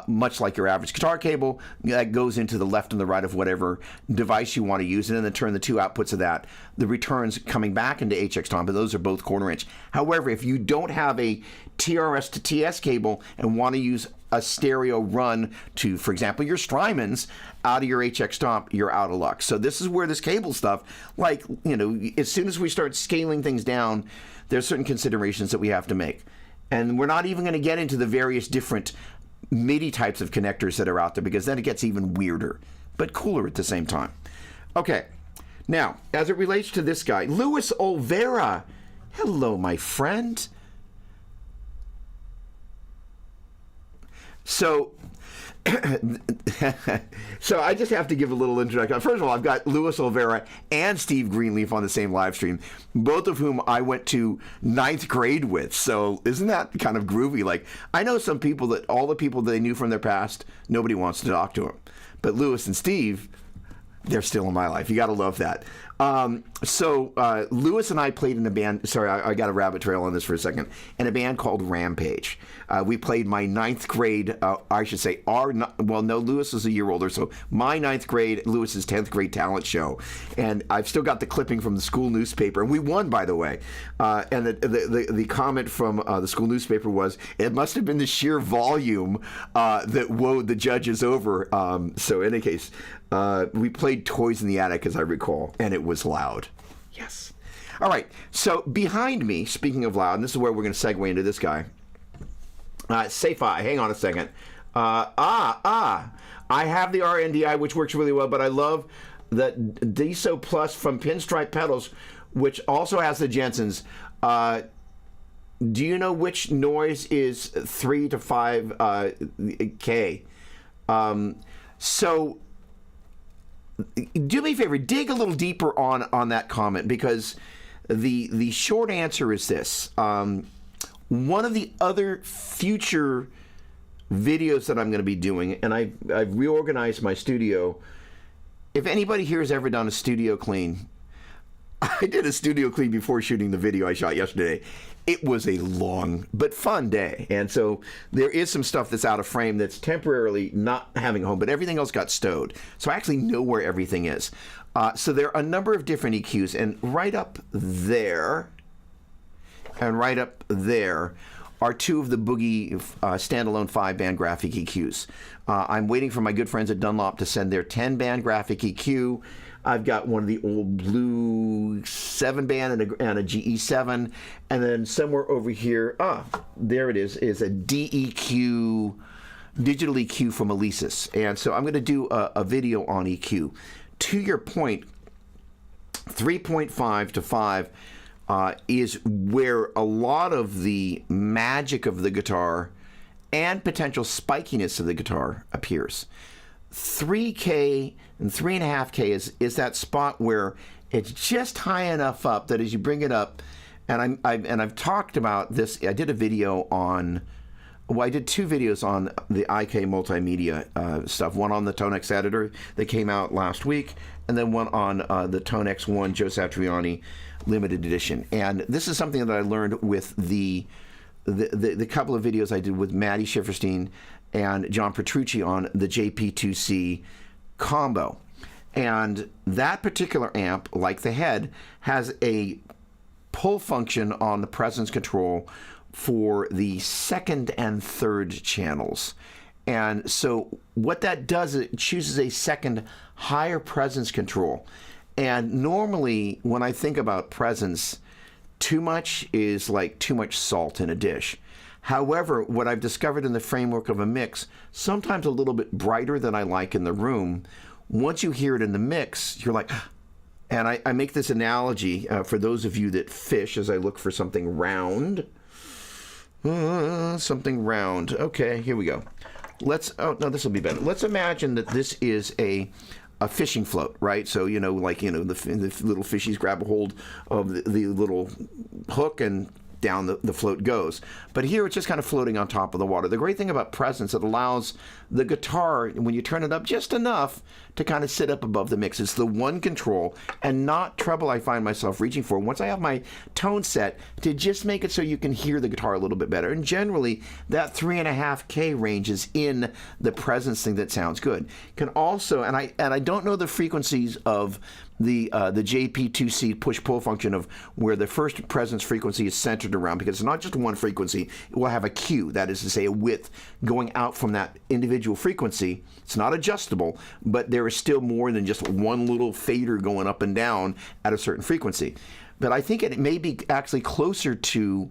much like your average guitar cable that goes into the left and the right of whatever device you want to use, and then turn the two outputs of that. The returns coming back into HX Stomp, but those are both quarter-inch. However, if you don't have a TRS to TS cable and want to use a stereo run to, for example, your Strymons out of your HX Stomp, you're out of luck. So this is where this cable stuff, like, as soon as we start scaling things down, there's certain considerations that we have to make. And we're not even going to get into the various different MIDI types of connectors that are out there, because then it gets even weirder, but cooler at the same time. Okay, now, as it relates to this guy, Luis Olvera. Hello, my friend. So I just have to give a little introduction. First of all, I've got Luis Olvera and Steve Greenleaf on the same live stream, both of whom I went to 9th grade with. So isn't that kind of groovy? Like, I know some people that all the people that they knew from their past, nobody wants to talk to them. But Luis and Steve, they're still in my life. You got to love that. Luis and I played in a band. Sorry, I got a rabbit trail on this for a second. In a band called Rampage. We played my 9th grade, I should say, Luis is a year older, so my 9th grade, Luis's 10th grade talent show. And I've still got the clipping from the school newspaper. And we won, by the way. And the comment from the school newspaper was, it must have been the sheer volume that wowed the judges over. So in any case, we played Toys in the Attic, as I recall, and it was loud. Yes. All right. So behind me, speaking of loud, and this is where we're going to segue into this guy. Safi, hang on a second. I have the RNDI, which works really well, but I love the DSO Plus from Pinstripe Pedals, which also has the Jensens. Do you know which noise is 3 to 5 K? So do me a favor, dig a little deeper on that comment, because the short answer is this. One of the other future videos that I'm going to be doing, and I've reorganized my studio. If anybody here has ever done a studio clean, I did a studio clean before shooting the video I shot yesterday. It was a long but fun day. And so there is some stuff that's out of frame that's temporarily not having a home, but everything else got stowed. So I actually know where everything is. So there are a number of different EQs, and right up there are two of the Boogie standalone 5-band graphic EQs. I'm waiting for my good friends at Dunlop to send their 10-band graphic EQ. I've got one of the old blue 7-band and a GE7. And then somewhere over here, there it is a DEQ, digital EQ from Alesis. And so I'm going to do a video on EQ. To your point, 3.5 to 5 is where a lot of the magic of the guitar and potential spikiness of the guitar appears. 3K and 3.5K is that spot where it's just high enough up that as you bring it up, and I've talked about this. I did a video on. Well, I did 2 videos on the IK multimedia stuff. One on the Tonex editor that came out last week, and then one on the Tonex 1 Joe Satriani limited edition. And this is something that I learned with the couple of videos I did with Maddie Schifferstein and John Petrucci on the JP2C combo. And that particular amp, like the head, has a pull function on the presence control for the second and third channels. And so what that does, it chooses a second higher presence control. And normally when I think about presence, too much is like too much salt in a dish. However, what I've discovered in the framework of a mix, sometimes a little bit brighter than I like in the room, once you hear it in the mix, you're like, and I make this analogy for those of you that fish as I look for something round. Something round. Okay, here we go. oh no, this will be better. Let's imagine that this is a fishing float, right? So, the little fishies grab a hold of the little hook and down the float goes. But here it's just kind of floating on top of the water. The great thing about Presence, it allows the guitar, when you turn it up just enough, to kind of sit up above the mix. It's the one control and not treble I find myself reaching for. Once I have my tone set, to just make it so you can hear the guitar a little bit better. And generally, that 3.5K range is in the Presence thing that sounds good. Can also, and I don't know the frequencies of the JP2C push-pull function of where the first Presence frequency is centered around, because it's not just one frequency. It will have a Q, that is to say a width going out from that individual frequency. It's not adjustable, but there is still more than just one little fader going up and down at a certain frequency. But I think it may be actually closer to,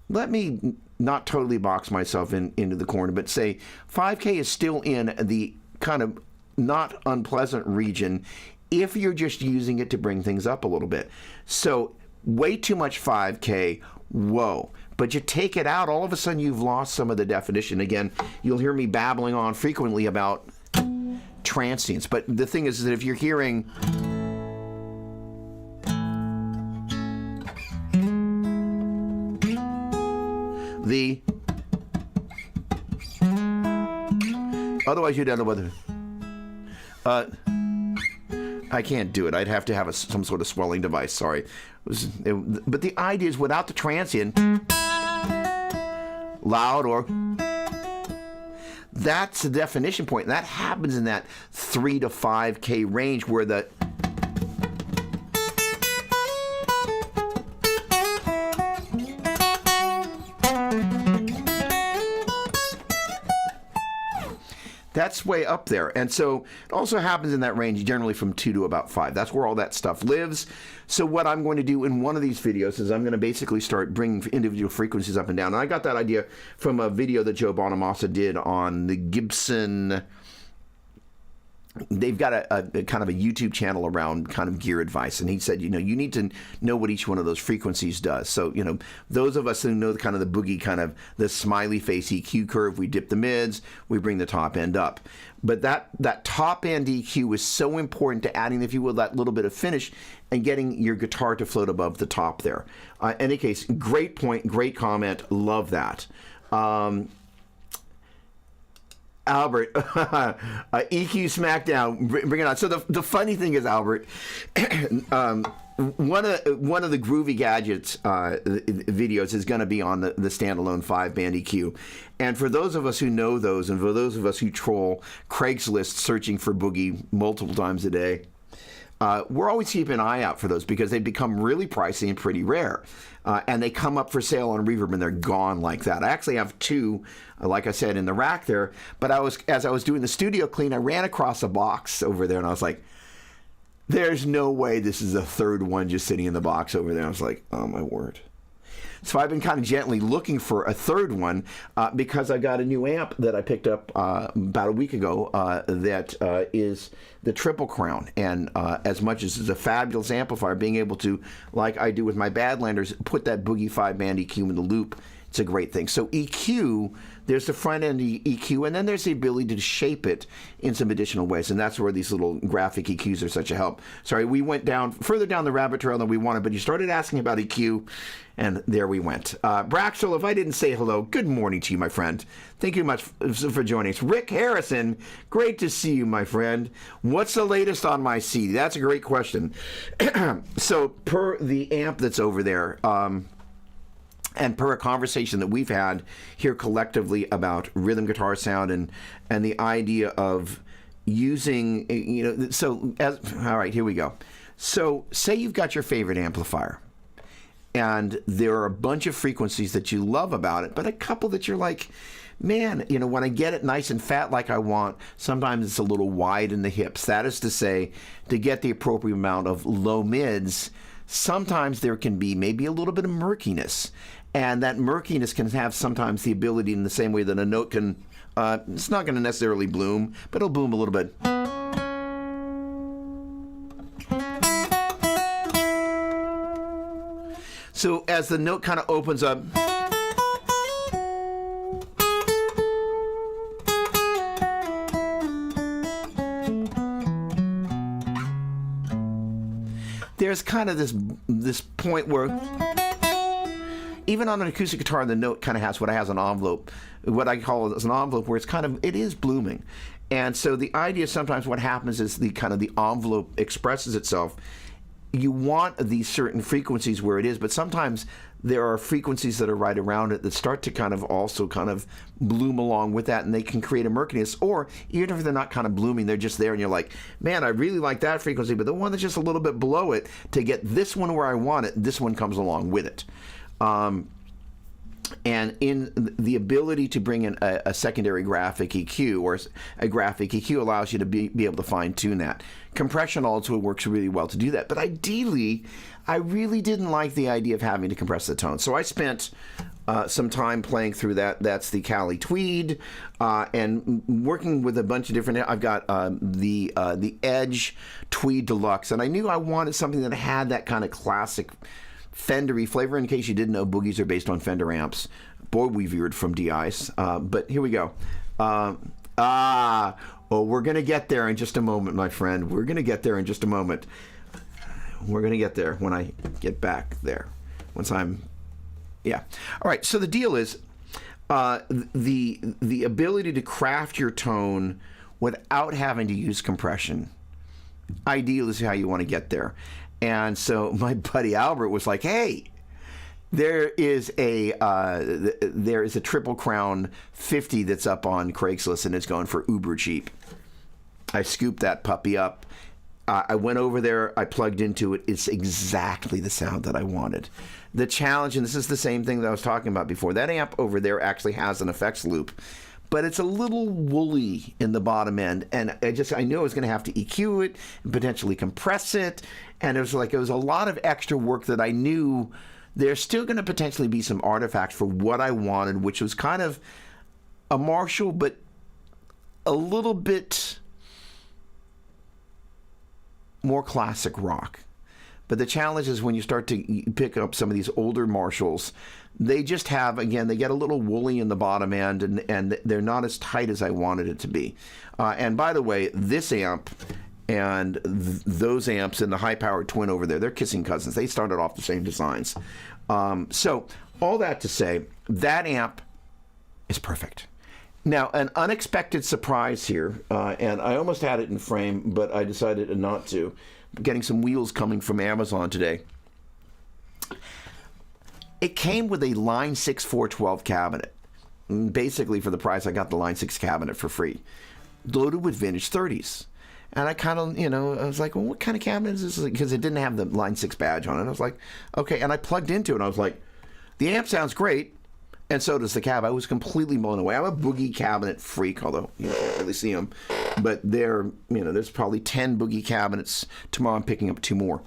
let me not totally box myself into the corner, but say 5K is still in the kind of not unpleasant region if you're just using it to bring things up a little bit. So way too much 5K, whoa. But you take it out, all of a sudden you've lost some of the definition. Again, you'll hear me babbling on frequently about transients. But the thing is that if you're hearing otherwise you'd end up with I can't do it. I'd have to have some sort of swelling device. Sorry. But the idea is without the transient, loud or, that's the definition point. And that happens in that 3 to 5K range where the that's way up there. And so it also happens in that range generally from 2 to about 5. That's where all that stuff lives. So what I'm going to do in one of these videos is I'm going to basically start bringing individual frequencies up and down. And I got that idea from a video that Joe Bonamassa did on the Gibson. They've got a kind of a YouTube channel around kind of gear advice. And he said, you need to know what each one of those frequencies does. So, those of us who know the kind of the boogie kind of the smiley face EQ curve, we dip the mids, we bring the top end up. But that top end EQ is so important to adding, if you will, that little bit of finish and getting your guitar to float above the top there. In any case, great point, great comment, love that. Albert, EQ Smackdown, bring it on. So the funny thing is, Albert, one of the Groovy Gadgets videos is going to be on the standalone 5-band EQ. And for those of us who know those, and for those of us who troll Craigslist searching for boogie multiple times a day, we're always keeping an eye out for those because they become really pricey and pretty rare. And they come up for sale on Reverb and they're gone like that. I actually have 2, like I said, in the rack there. But as I was doing the studio clean, I ran across a box over there and I was like, there's no way this is a third one just sitting in the box over there. I was like, oh my word. So I've been kind of gently looking for a third one because I got a new amp that I picked up about a week ago that is the Triple Crown. And as much as it's a fabulous amplifier, being able to, like I do with my Badlanders, put that Boogie 5-band EQ in the loop, it's a great thing. So EQ, there's the front end EQ, and then there's the ability to shape it in some additional ways, and that's where these little graphic EQs are such a help. Sorry, we went further down the rabbit trail than we wanted, but you started asking about EQ, and there we went. Braxel, if I didn't say hello, good morning to you, my friend. Thank you much for joining us. Rick Harrison, great to see you, my friend. What's the latest on my CD? That's a great question. So, per the amp that's over there, and per a conversation that we've had here collectively about rhythm guitar sound and the idea of using, all right, here we go. So say you've got your favorite amplifier and there are a bunch of frequencies that you love about it, but a couple that you're like, man, when I get it nice and fat like I want, sometimes it's a little wide in the hips. That is to say, to get the appropriate amount of low mids, sometimes there can be maybe a little bit of murkiness. And that murkiness can have sometimes the ability, in the same way that a note can, it's not going to necessarily bloom, but it'll bloom a little bit. So as the note kind of opens up, there's kind of this point where even on an acoustic guitar, the note kind of has what has an envelope, what I call as an envelope, where it is blooming. And so the idea sometimes what happens is the envelope expresses itself. You want these certain frequencies where it is, but sometimes there are frequencies that are right around it that start to also bloom along with that, and they can create a murkiness. Or even if they're not kind of blooming, they're just there, and you're like, man, I really like that frequency, but the one that's just a little bit below it, to get this one where I want it, this one comes along with it. And in the ability to bring in a secondary graphic EQ, or a graphic EQ, allows you to be able to fine-tune that. Compression also works really well to do that. But ideally, I really didn't like the idea of having to compress the tone. So I spent some time playing through that. That's the Cali Tweed, and working with a bunch of different. I've got the Edge Tweed Deluxe, and I knew I wanted something that had that kind of classic Fender-y flavor. In case you didn't know, Boogies are based on Fender amps. Boy, we veered from DIs. But here we go. We're going to get there in just a moment, my friend. We're going to get there in just a moment. We're going to get there when I get back there. Yeah. All right, so the deal is the ability to craft your tone without having to use compression. Ideal is how you want to get there. And so my buddy Albert was like, hey, there is a Triple Crown 50 that's up on Craigslist, and it's going for uber cheap. I scooped that puppy up. I went over there. I plugged into it. It's exactly the sound that I wanted. The challenge, and this is the same thing that I was talking about before, that amp over there actually has an effects loop, but it's a little woolly in the bottom end, and I knew I was going to have to EQ it and potentially compress it, and it was a lot of extra work that I knew there's still going to potentially be some artifacts for what I wanted, which was kind of a Marshall, but a little bit more classic rock. But the challenge is when you start to pick up some of these older Marshalls, they just have, again, they get a little woolly in the bottom end, and they're not as tight as I wanted it to be. And by the way, this amp and those amps and the high-powered twin over there, they're kissing cousins. They started off the same designs. So all that to say, that amp is perfect. Now, an unexpected surprise here, and I almost had it in frame, but I decided not to. Getting some wheels coming from Amazon today. It came with a Line 6 412 cabinet. Basically, for the price, I got the Line 6 cabinet for free, loaded with vintage 30s. And I kind of, I was like, well, what kind of cabinet is this? Because it didn't have the Line 6 badge on it. I was like, okay. And I plugged into it, and I was like, the amp sounds great, and so does the cab. I was completely blown away. I'm a Boogie cabinet freak, although you can't really see them. But there's probably 10 Boogie cabinets. Tomorrow I'm picking up 2 more.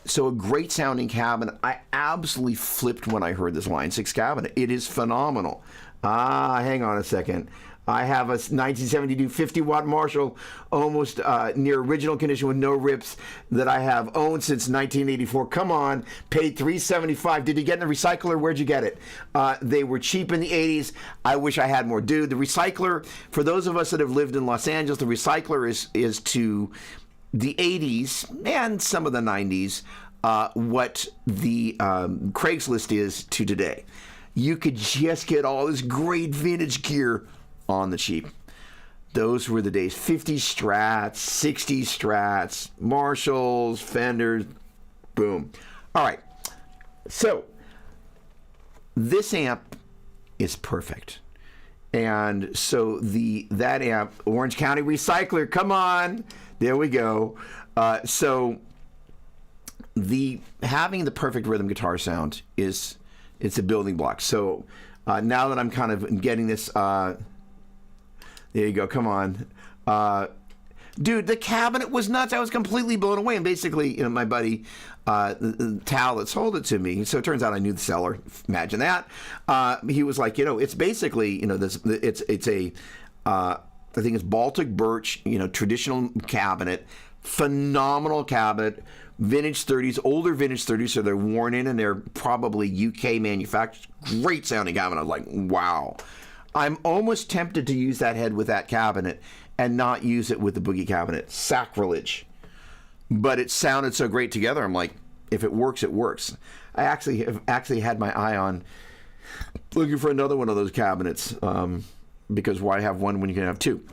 So a great sounding cabinet. I absolutely flipped when I heard this Line 6 cabinet. It is phenomenal. Hang on a second. I have a 1972 50-watt Marshall, almost near original condition with no rips, that I have owned since 1984. Come on, paid $375. Did you get in the recycler? Where'd you get it? They were cheap in the 80s. I wish I had more. Dude, the recycler, for those of us that have lived in Los Angeles, the recycler is to the 80s and some of the 90s what the Craigslist is to today. You could just get all this great vintage gear on the cheap. Those were the days. 50 Strats, 60 Strats, Marshalls, Fenders, boom. All right. So this amp is perfect. And so that amp, Orange County Recycler, come on. There we go. So having the perfect rhythm guitar sound it's a building block. So now that I'm kind of getting this, there you go. Come on. Dude, the cabinet was nuts. I was completely blown away. And basically, my buddy, Tal, that sold it to me. So it turns out I knew the seller. Imagine that. He was like, it's basically, it's a, I think it's Baltic birch, traditional cabinet, phenomenal cabinet, vintage 30s, older vintage 30s, so they're worn in and they're probably UK manufactured. Great sounding cabinet. I was like, wow. I'm almost tempted to use that head with that cabinet and not use it with the Boogie cabinet. Sacrilege. but it sounded so great together. I'm like, if it works, it works. I actually had my eye on looking for another one of those cabinets, because why have one when you can have two?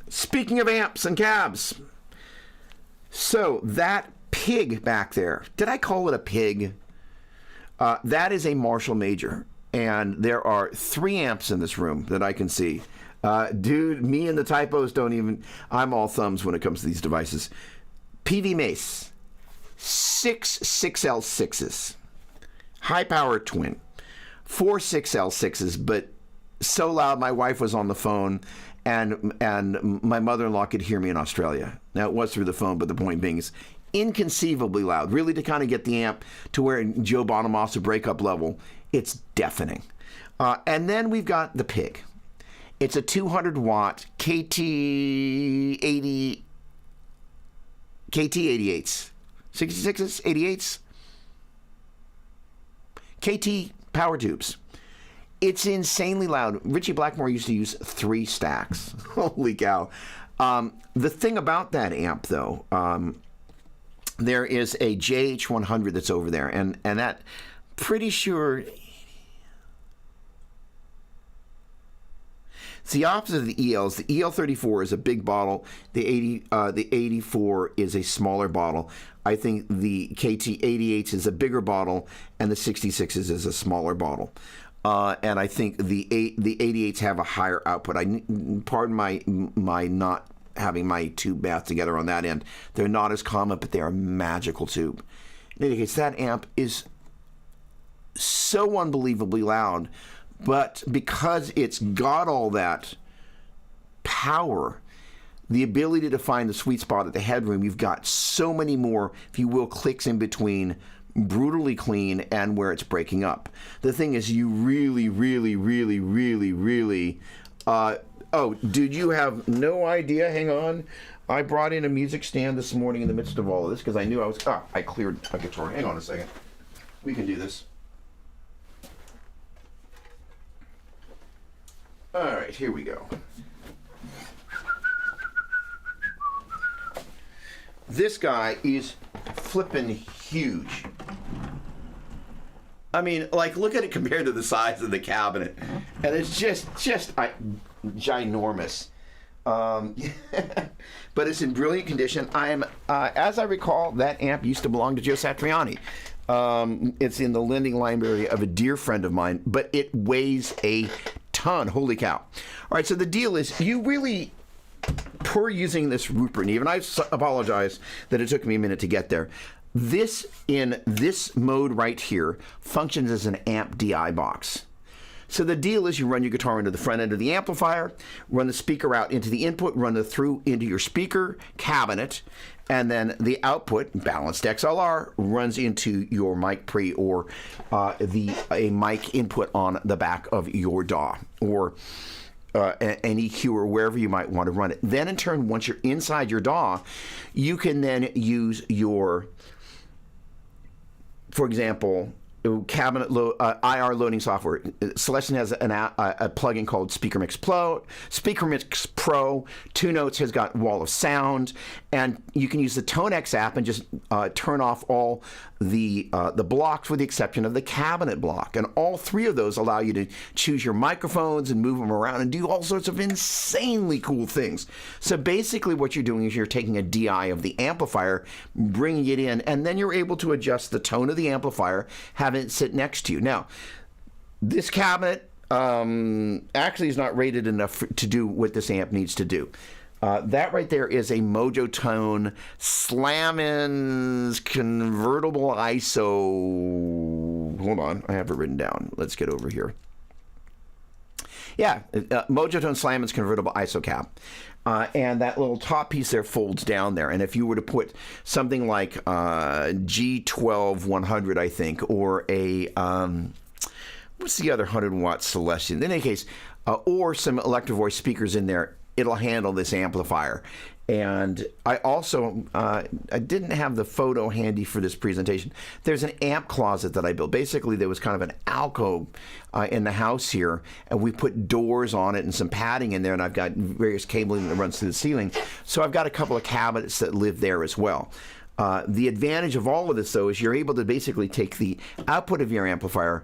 Speaking of amps and cabs, so that pig back there, did I call it a pig? That is a Marshall Major, and there are 3 amps in this room that I can see. Dude, me and the typos don't even, I'm all thumbs when it comes to these devices. PV Mace, 6 6L6s, high power twin, 4 6L6s, but so loud my wife was on the phone, and my mother-in-law could hear me in Australia. Now, it was through the phone, but the point being is inconceivably loud, really, to kind of get the amp to where Joe Bonamassa breakup level, it's deafening. And then we've got the pig. It's a 200-watt KT88s, 66s, 88s, KT power tubes. It's insanely loud. Richie Blackmore used to use 3 stacks. Holy cow. The thing about that amp, though, there is a JH100 that's over there, and that, pretty sure, it's the opposite of the ELs. The EL34 is a big bottle. The 84 is a smaller bottle. I think the KT88 is a bigger bottle, and the 66s is a smaller bottle. And I think the 88s have a higher output. Pardon my not having my tube bath together on that end. They're not as common, but they are a magical tube. In any case, that amp is so unbelievably loud, but because it's got all that power, the ability to find the sweet spot at the headroom, you've got so many more, if you will, clicks in between brutally clean and where it's breaking up. The thing is, you really, oh, dude, you have no idea. Hang on. I brought in a music stand this morning in the midst of all of this because I knew I cleared a guitar. Hang on a second. We can do this. All right, here we go. This guy is flipping huge. I mean, like, look at it compared to the size of the cabinet, and it's just ginormous. But it's in brilliant condition. As I recall, that amp used to belong to Joe Satriani. It's in the lending library of a dear friend of mine, but it weighs a ton. Holy cow! All right, so the deal is, you really, per using this Rupert Neve, and I apologize that it took me a minute to get there. This, in this mode right here, functions as an amp DI box. So the deal is, you run your guitar into the front end of the amplifier, run the speaker out into the input, run the through into your speaker cabinet, and then the output, balanced XLR, runs into your mic pre or a mic input on the back of your DAW or an EQ or wherever you might want to run it. Then in turn, once you're inside your DAW, you can then use your, for example, cabinet IR loading software. Celestion has a plugin called Speaker Mix Pro. Speaker Mix Pro, 2 Notes has got Wall of Sound, and you can use the ToneX app and just turn off all the blocks with the exception of the cabinet block. And all 3 of those allow you to choose your microphones and move them around and do all sorts of insanely cool things. So basically what you're doing is you're taking a DI of the amplifier, bringing it in, and then you're able to adjust the tone of the amplifier, have it sit next to you. Now, this cabinet actually is not rated enough to do what this amp needs to do. That right there is a Mojo Tone Slammin's convertible ISO. Hold on, I have it written down. Let's get over here. Yeah, Mojo Tone Slammin's convertible ISO cap. And that little top piece there folds down there. And if you were to put something like G12 100, I think, or a, what's the other 100-watt Celestion? In any case, or some Electro Voice speakers in there, it'll handle this amplifier. And I also, I didn't have the photo handy for this presentation. There's an amp closet that I built. Basically, there was kind of an alcove in the house here, and we put doors on it and some padding in there, and I've got various cabling that runs through the ceiling. So I've got a couple of cabinets that live there as well. The advantage of all of this, though, is you're able to basically take the output of your amplifier,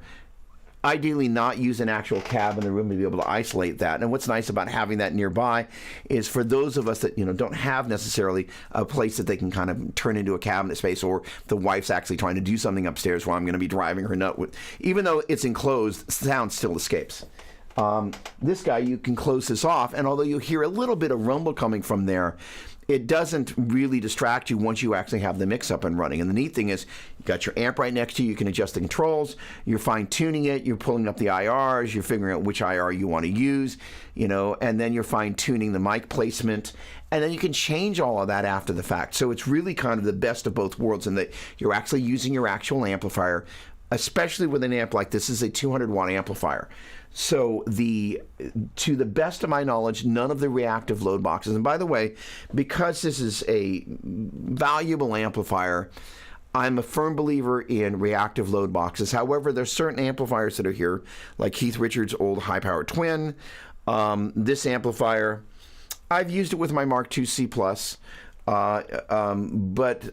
ideally not use an actual cab in the room to be able to isolate that. And what's nice about having that nearby is for those of us that don't have necessarily a place that they can kind of turn into a cabinet space, or the wife's actually trying to do something upstairs while I'm going to be driving her nut with, even though it's enclosed, sound still escapes. This guy, you can close this off, and although you hear a little bit of rumble coming from there, it doesn't really distract you once you actually have the mix up and running. And the neat thing is, you got your amp right next to you. You can adjust the controls. You're fine-tuning it. You're pulling up the IRs. You're figuring out which IR you want to use, and then you're fine-tuning the mic placement. And then you can change all of that after the fact. So it's really kind of the best of both worlds in that you're actually using your actual amplifier, especially with an amp like this. Is a 200-watt amplifier. So to the best of my knowledge, none of the reactive load boxes, and by the way, because this is a valuable amplifier, I'm a firm believer in reactive load boxes. However, there's certain amplifiers that are here, like Keith Richards' old high-power twin. This amplifier, I've used it with my Mark II C+, but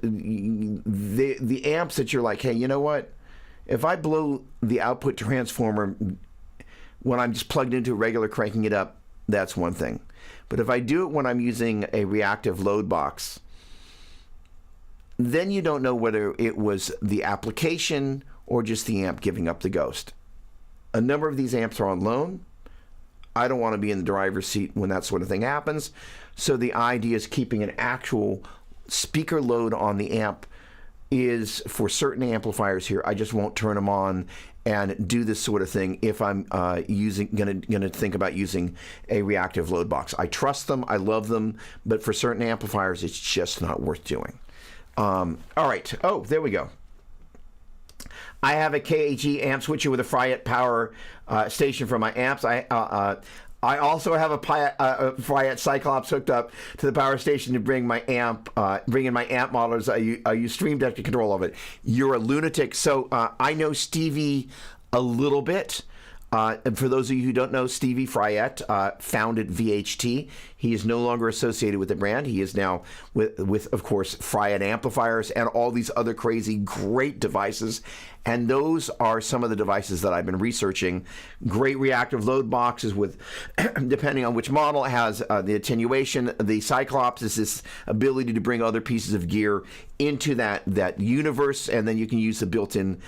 the amps that you're like, hey, you know what? If I blow the output transformer when I'm just plugged into a regular cranking it up, that's one thing. But if I do it when I'm using a reactive load box, then you don't know whether it was the application or just the amp giving up the ghost. A number of these amps are on loan. I don't want to be in the driver's seat when that sort of thing happens. So the idea is keeping an actual speaker load on the amp is for certain amplifiers here. I just won't turn them on and do this sort of thing if I'm gonna think about using a reactive load box. I trust them, I love them, but for certain amplifiers, it's just not worth doing. All right. Oh, there we go. I have a KAG amp switcher with a Fryette power station for my amps. I also have a Fryette Cyclops hooked up to the power station to bring in my amp modelers. I use Stream Deck to control of it. You're a lunatic. So I know Stevie a little bit. And for those of you who don't know, Stevie Fryette founded VHT. He is no longer associated with the brand. He is now with of course, Fryette amplifiers and all these other crazy, great devices. And those are some of the devices that I've been researching. Great reactive load boxes with, depending on which model, it has the attenuation. The Cyclops is this ability to bring other pieces of gear into that universe, and then you can use the built-in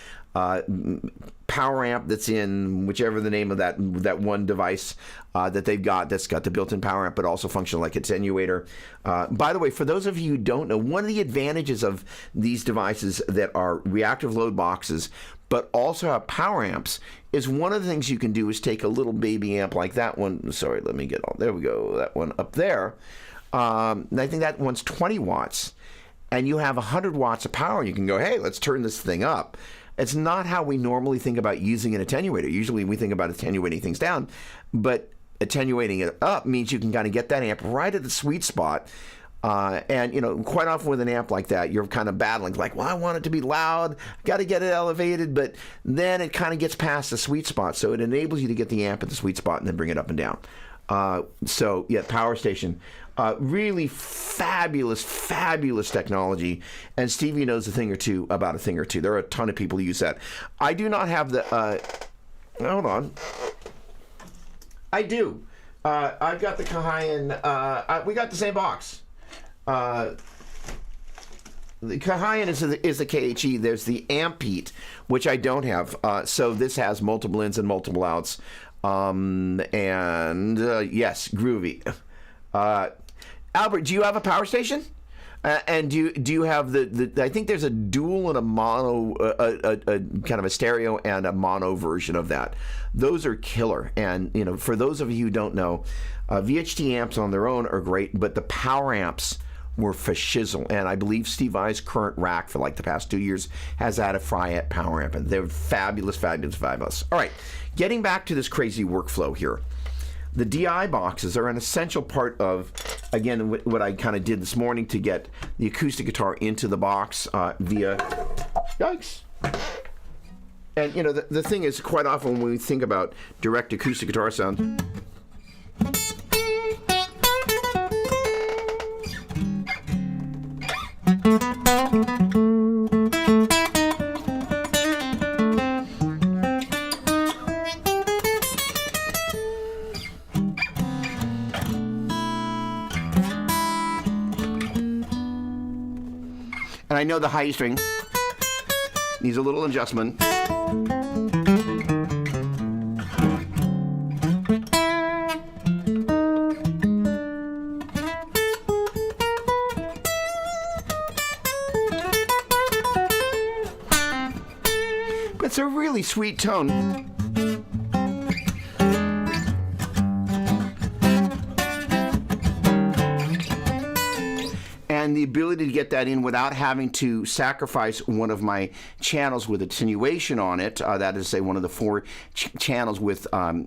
power amp that's in whichever the name of that one device that they've got that's got the built-in power amp, but also function like attenuator. By the way, for those of you who don't know, one of the advantages of these devices that are reactive load boxes but also have power amps is one of the things you can do is take a little baby amp like that one. Sorry, let me get on. There we go. That one up there. And I think that one's 20 watts. And you have 100 watts of power. And you can go, hey, let's turn this thing up. It's not how we normally think about using an attenuator. Usually we think about attenuating things down, but attenuating it up means you can kind of get that amp right at the sweet spot. And, quite often with an amp like that, you're kind of battling, like, well, I want it to be loud, got to get it elevated, but then it kind of gets past the sweet spot. So it enables you to get the amp at the sweet spot and then bring it up and down. So, yeah, power station. Really fabulous, fabulous technology. And Stevie knows a thing or two about a thing or two. There are a ton of people who use that. I do not have the... hold on. I do. I've got the Kahayan... we got the same box. The Kahayan is the KHE. There's the Ampete, which I don't have. So this has multiple ins and multiple outs. Yes, groovy. Albert, do you have a power station? And do you have the I think there's a dual and a mono, a kind of a stereo and a mono version of that. Those are killer. And, for those of you who don't know, VHT amps on their own are great, but the power amps were for shizzle. And I believe Steve Vai's current rack for like the past 2 years has had a Fryette power amp. And they're fabulous, fabulous, fabulous. All right, getting back to this crazy workflow here. The DI boxes are an essential part of, again, what I kind of did this morning to get the acoustic guitar into the box via... Yikes! And, the thing is, quite often when we think about direct acoustic guitar sound... And I know the high string needs a little adjustment. But it's a really sweet tone. And the ability to get that in without having to sacrifice one of my channels with attenuation on it, that is, say, one of the four channels with high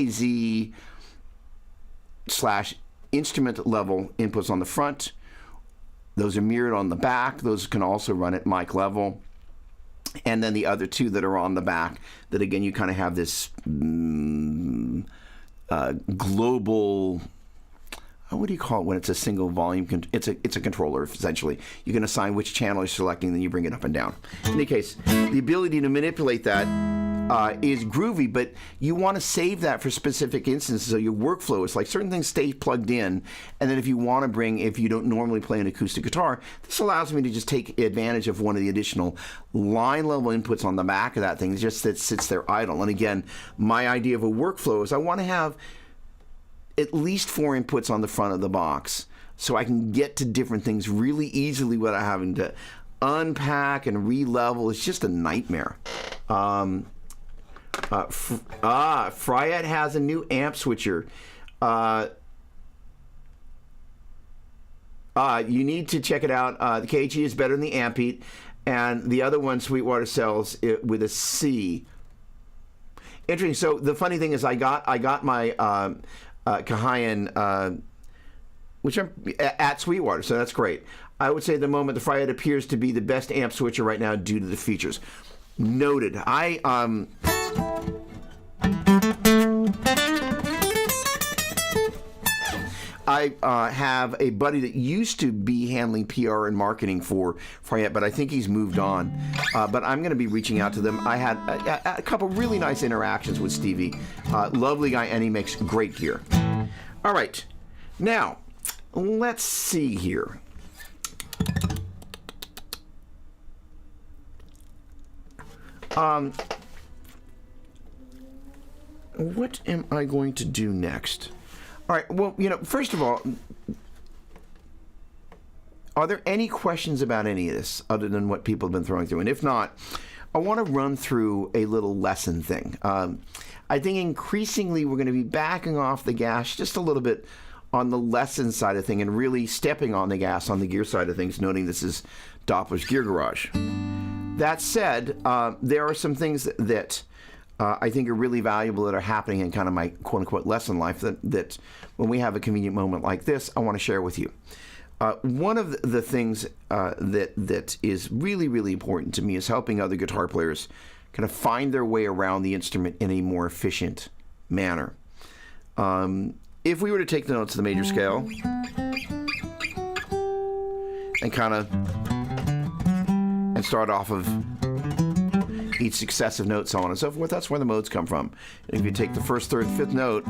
Z / instrument level inputs on the front. Those are mirrored on the back. Those can also run at mic level. And then the other two that are on the back, that again, you kind of have this global... what do you call it when it's a single volume? It's a controller, essentially. You can assign which channel you're selecting, then you bring it up and down. In any case, the ability to manipulate that is groovy, but you want to save that for specific instances. So your workflow is like certain things stay plugged in, and then if you want to if you don't normally play an acoustic guitar, this allows me to just take advantage of one of the additional line level inputs on the back of that thing, just that sits there idle. And again, my idea of a workflow is I want to have at least 4 inputs on the front of the box so I can get to different things really easily without having to unpack and re-level. It's just a nightmare. Fryette has a new amp switcher. You need to check it out. The KG is better than the Ampete, and the other one Sweetwater sells it with a C. Interesting. So the funny thing is I got my Kahayan, which I'm at Sweetwater, so that's great. I would say at the moment the Fryette appears to be the best amp switcher right now due to the features. Noted. I have a buddy that used to be handling PR and marketing for Fryette, but I think he's moved on. But I'm going to be reaching out to them. I had a couple really nice interactions with Stevie. Lovely guy, and he makes great gear. All right. Now, let's see here. What am I going to do next? All right, well, first of all, are there any questions about any of this other than what people have been throwing through? And if not, I want to run through a little lesson thing. I think increasingly we're going to be backing off the gas just a little bit on the lesson side of thing and really stepping on the gas on the gear side of things, noting this is Doppler's Gear Garage. That said, there are some things that I think are really valuable that are happening in kind of my quote-unquote lesson life that when we have a convenient moment like this, I want to share with you. One of the things that is really, really important to me is helping other guitar players kind of find their way around the instrument in a more efficient manner. If we were to take the notes of the major scale and kind of start off of each successive note, so on and so forth, that's where the modes come from. And if you take the first, third, fifth note,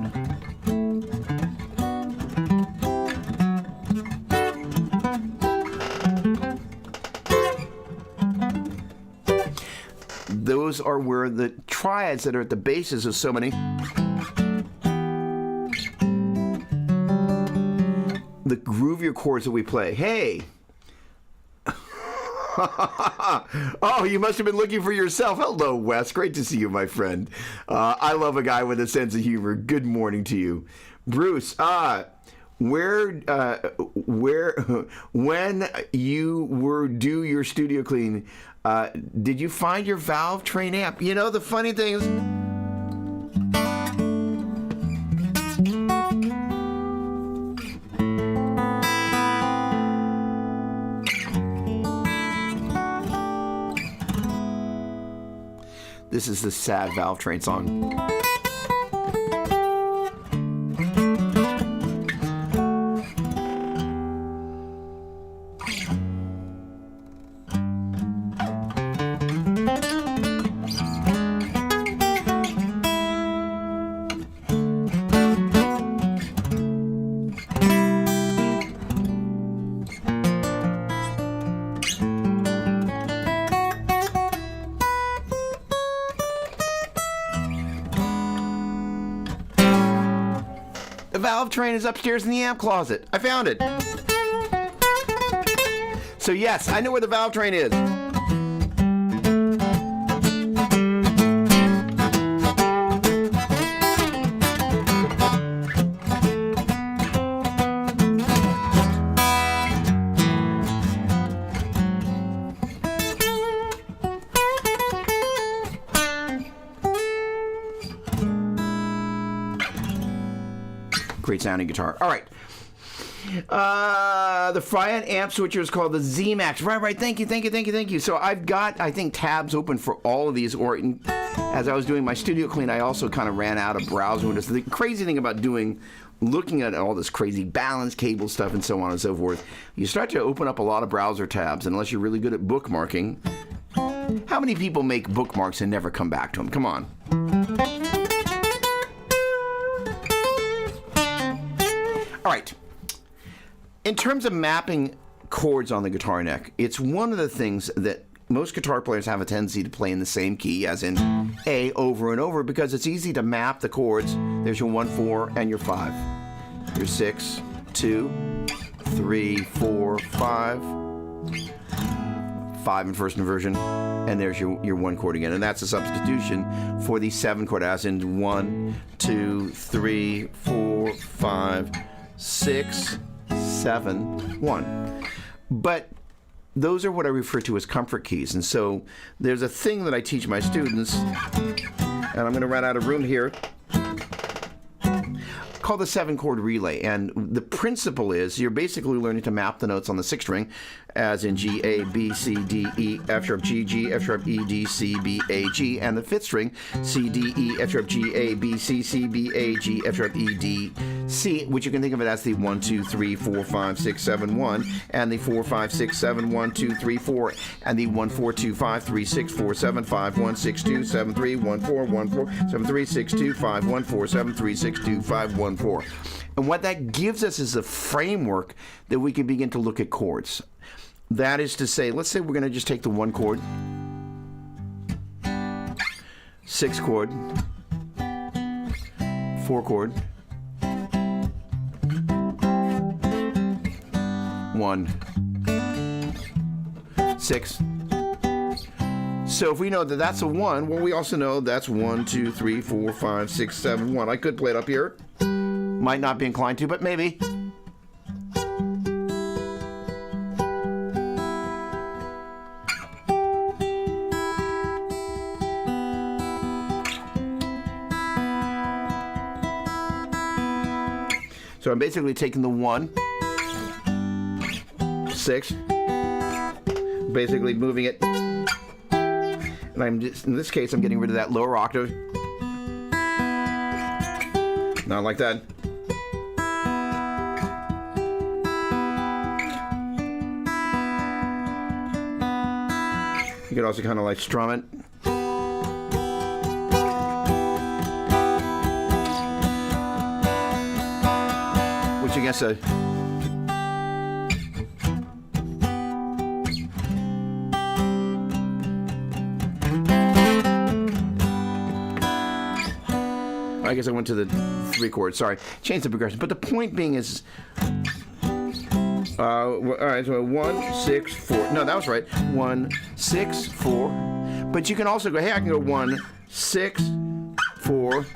those are where the triads that are at the bases of so many, the groovier chords that we play. Hey! Oh, you must have been looking for yourself. Hello, Wes. Great to see you, my friend. I love a guy with a sense of humor. Good morning to you. Bruce, when you were due your studio clean, did you find your valve train amp? You know, the funny thing is, this is the sad Valve Train song. valve train is upstairs in the amp closet. I found it. So yes, I know where the valve train is. Great sounding guitar. All right. The Fryette amp switcher is called the Z-Max. Right. Thank you. So I've got, I think, tabs open for all of these. Or as I was doing my studio clean, I also kind of ran out of browser windows. The crazy thing about looking at all this crazy balance cable stuff and so on and so forth, you start to open up a lot of browser tabs. And unless you're really good at bookmarking, how many people make bookmarks and never come back to them? Come on. All right. In terms of mapping chords on the guitar neck, it's one of the things that most guitar players have a tendency to play in the same key, as in A, over and over, because it's easy to map the chords. There's your 1, 4, and your 5. Your 6, 2, 3, 4, 5. 5 in first inversion, and there's your 1 chord again. And that's a substitution for the 7 chord, as in 1, 2, 3, 4, 5, 6, 7, 1. But those are what I refer to as comfort keys. And so there's a thing that I teach my students, and I'm going to run out of room here, called the 7-chord relay. And the principle is you're basically learning to map the notes on the 6th string, as in G, A, B, C, D, E, F sharp, G, G, F sharp, E, D, C, B, A, G, and the 5th string, C, D, E, F sharp, G, A, B, C, C, B, A, G, F sharp, E, D, C, which you can think of it as the 1, 2, 3, 4, 5, 6, 7, 1, and the 4, 5, 6, 7, 1, 2, 3, 4, and the 1, 4, 2, 5, 3, 6, 4, 7, 5, 1, 6, 2, 7, 3, 1, 4, 1, 4, 7, 3, 6, 2, 5, 1, 4, 7, 3, 6, 2, 5, 1, 4. And what that gives us is a framework that we can begin to look at chords. That is to say, let's say we're going to just take the 1 chord, 6 chord, 4 chord, 1, 6. So if we know that that's a 1, well, we also know that's 1, 2, 3, 4, 5, 6, 7, 1. I could play it up here. Might not be inclined to, but maybe. So I'm basically taking the 1, 6, basically moving it, and I'm just, in this case, I'm getting rid of that lower octave. Not like that. You could also kind of like strum it. Which I guess I went to the 3 chords. Sorry, changed the progression. But the point being is, all right. So 1, 6, 4. No, that was right. 1, 6, 4. But you can also go. Hey, I can go 1, 6, 4.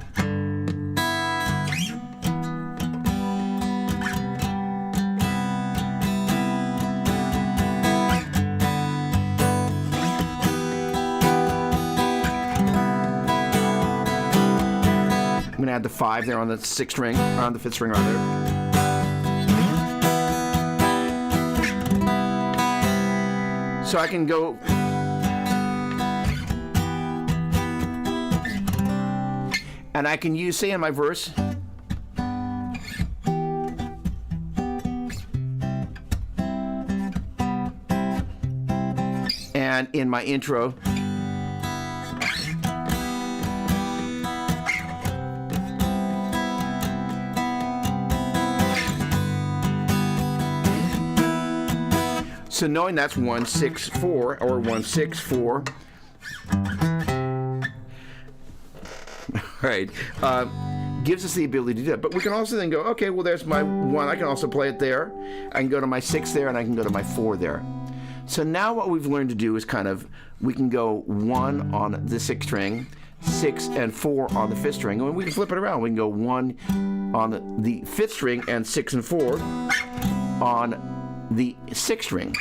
I'm going to add the 5 there on the 6th string, on the 5th string right there. So I can go. And I can use, say in my verse, and in my intro, so knowing that's 1, 6, 4, or 1, 6, 4. Right. gives us the ability to do it. But we can also then go, okay, well, there's my 1. I can also play it there. I can go to my 6 there, and I can go to my 4 there. So now what we've learned to do is we can go 1 on the 6th string, 6 and 4 on the 5th string, and we can flip it around. We can go 1 on the 5th string and 6 and 4 on the 6th string.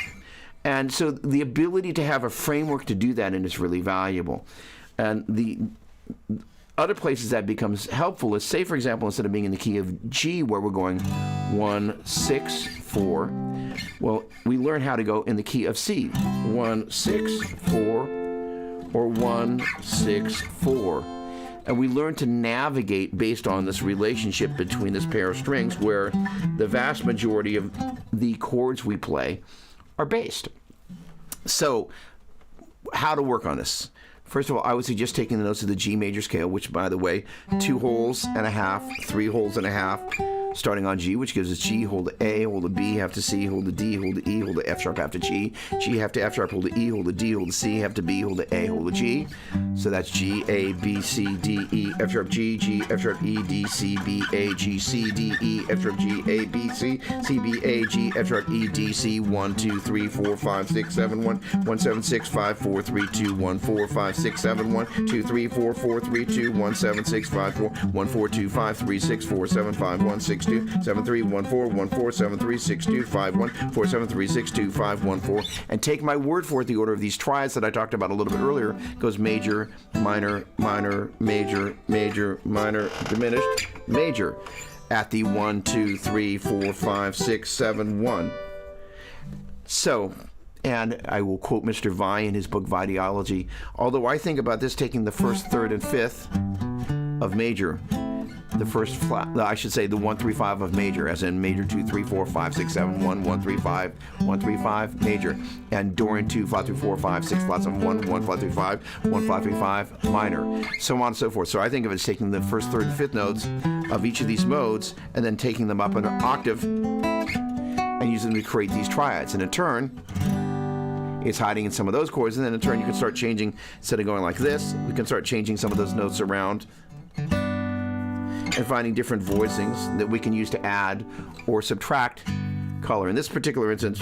And so the ability to have a framework to do that in is really valuable. And the other places that becomes helpful is, say, for example, instead of being in the key of G, where we're going 1, 6, 4, well, we learn how to go in the key of C, 1, 6, 4, or 1, 6, 4. And we learn to navigate based on this relationship between this pair of strings, where the vast majority of the chords we play are based. So, how to work on this? First of all, I would suggest taking the notes of the G major scale, which, by the way, 2 holes and a half, 3 holes and a half, starting on G, which gives us G, hold to A, hold to B, half to C, hold to D, hold to E, hold to F sharp, half to G, G, half to F sharp, hold to E, hold to D, hold to C, half to B, hold to A, hold to G. So that's G, A, B, C, D, E, F sharp, G, G, F sharp, E, D, C, B, A, G, C, D, E, F sharp, G, A, B, C, C, B, A, G, F sharp, E, D, C, 1, 2, 3, 4, 5, 6, 7, 1, 1, 7, 6, 5, 4, 3, 2, 1, 4, 5, 6, 7, 1, 2, 3, 4, 4, 3, 2, 1, 7, 6, 5, 4, 1, 4, 2, 5, 3, 6, 4, 7, 5, 1, 6, 2, 7, 3, 1, 4, 1, 4, 7, 3, 6, 2, 5, 1, 4, 7, 3, 6, 2, 5, 1, 4. And take my word for it, the order of these triads that I talked about a little bit earlier goes major, minor, minor, major, major, minor, diminished, major at the 1, 2, 3, 4, 5, 6, 7, 1. So, and I will quote Mr. Vi in his book Videology, although I think about this taking the 1st, 3rd, and 5th of major, the first flat, I should say the 1, 3, 5 of major, as in major 2, 3, 4, 5, 6, 7, 1, 1, 3, 5, 1, 3, 5, major, and Dorian 2, flat 3, 4, 5, 6, flat 7, 1, 1, flat 3, 5, 1, flat 3, 5, minor, so on and so forth. So I think of it as taking the 1st, 3rd, and 5th notes of each of these modes and then taking them up an octave and using them to create these triads. And in turn, it's hiding in some of those chords, and then in turn you can start changing, instead of going like this, we can start changing some of those notes around and finding different voicings that we can use to add or subtract color. In this particular instance,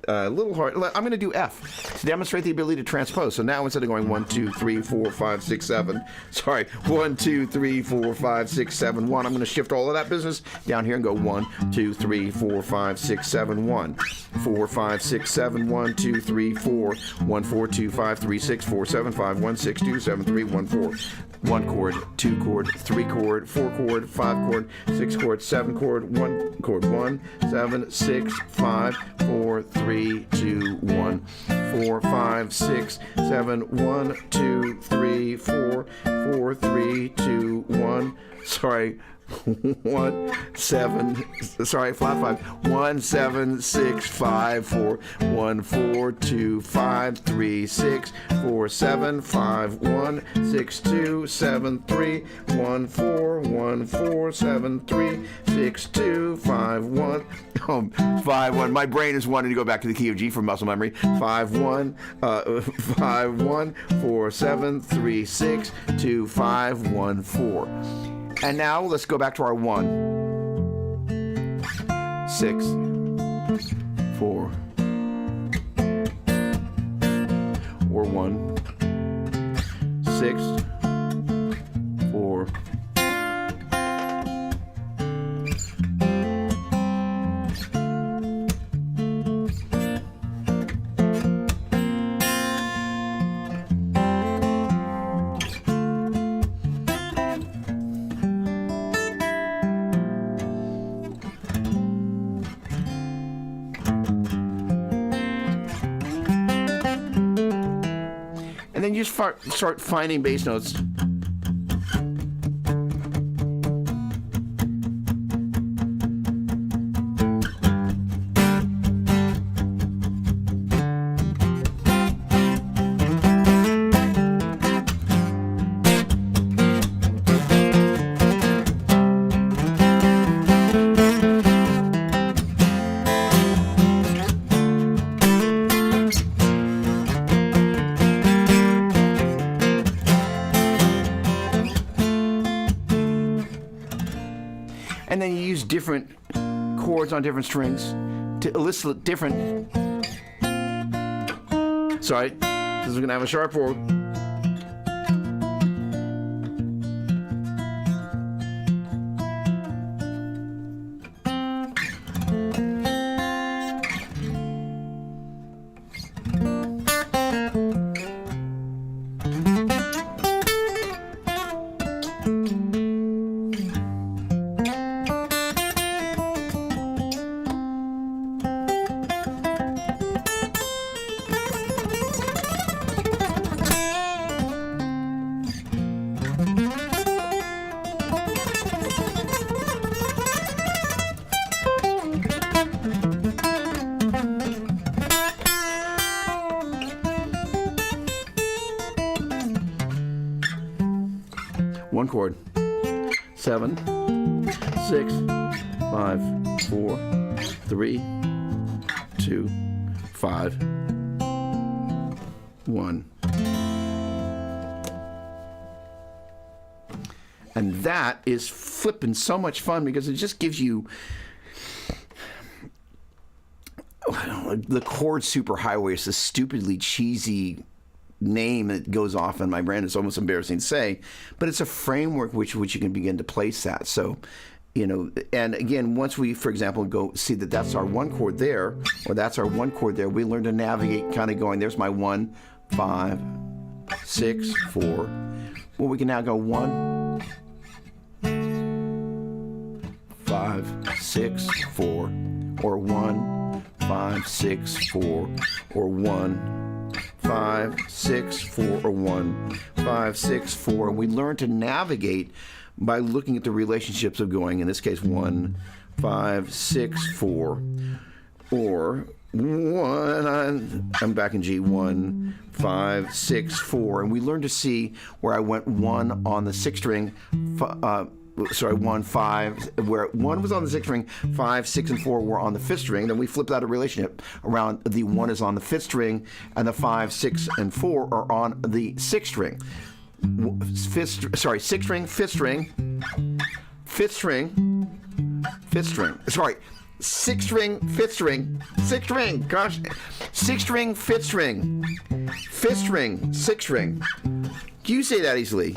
a little hard. I'm going to do F to demonstrate the ability to transpose. So now instead of going 1, 2, 3, 4, 5, 6, 7, sorry, 1, 2, 3, 4, 5, 6, 7, 1. I'm going to shift all of that business down here and go 1, 2, 3, 4, 5, 6, 7, 1, 4, 5, 6, 7, 1, 2, 3, 4, 1, 4, 2, 5, 3, 6, 4, 7, 5, 1, 6, 2, 7, 3, 1, 4. 1 chord, 2 chord, 3 chord, 4 chord, 5 chord, 6 chord, 7 chord, 1 chord, 1, 7, 6, 5, 4, 3, 2, 1, 4, 5, 6, 7, 1, 2, 3, 4, 4, 3, 2, 1, sorry, 1, 7, sorry, flat 5, 1, 7, 6, 5, 4, 1, 4, 2, 5, 3, 6, 4, 7, 5, 1, 6, 2, 7, 3, 1, 4, 1, 4, 7, 3, 6, 2, 5, 1, 5, 1. My brain is wanting to go back to the key of G for muscle memory. 5, 1, 5, 1, 4, 7, 3, 6, 2, 5, 1, 4. And now let's go back to our 1, 6, 4, or 1, 6, 4, and then you start finding bass notes. And then you use different chords on different strings to elicit different. Sorry, this is going to have a sharp 4. One chord. 7, 6, 5, 4, 3, 2, 5, 1. And that is flipping so much fun because it just gives you the chord superhighway is a stupidly cheesy name that goes off in my brain. It's almost embarrassing to say, but it's a framework which you can begin to place that. So, and again, once we, for example, go see that that's our 1 chord there, or that's our 1 chord there, we learn to navigate kind of going, there's my 1, 5, 6, 4. Well, we can now go 1, 5, 6, 4, or 1, 5, 6, 4, or 1, 5, 6, 4, or 1, 5, 6, 4. And we learn to navigate by looking at the relationships of going, in this case, 1, 5, 6, 4, or 1, I'm back in G, 1, 5, 6, 4. And we learn to see where I went 1 on the 6th string, 1, 5, where 1 was on the 6th string, 5, 6, and 4 were on the 5th string. Then we flipped out a relationship around the 1 is on the 5th string, and the 5, 6, and 4 are on the 6th string. 6th string, 5th string, 5th string, 5th string. Sorry, 6th string, 5th string, 6th string. Gosh, 6th string, 5th string, 5th string, 6th string. Can you say that easily?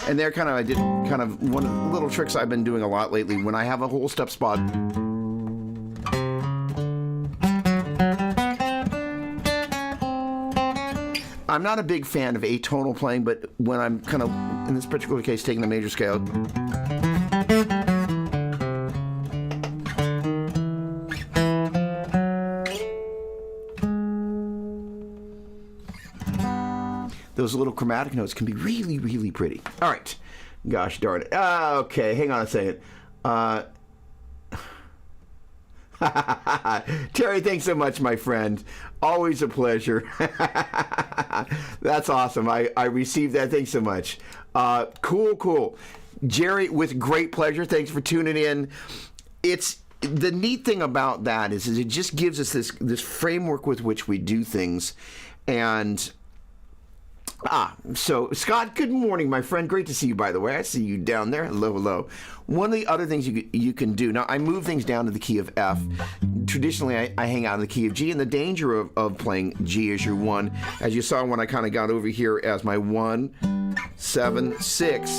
And there I did one of the little tricks I've been doing a lot lately when I have a whole step spot. I'm not a big fan of atonal playing, but when I'm in this particular case, taking the major scale. Those little chromatic notes can be really, really pretty. All right. Gosh darn it. Okay, hang on a second. Terry, thanks so much, my friend. Always a pleasure. That's awesome. I received that. Thanks so much. Cool. Jerry, with great pleasure. Thanks for tuning in. It's the neat thing about that is it just gives us this framework with which we do things. And so Scott, good morning, my friend. Great to see you, by the way. I see you down there. Hello. One of the other things you can do, now I move things down to the key of F. Traditionally, I hang out in the key of G, and the danger of playing G as your 1, as you saw when I got over here as my 1, 7, 6.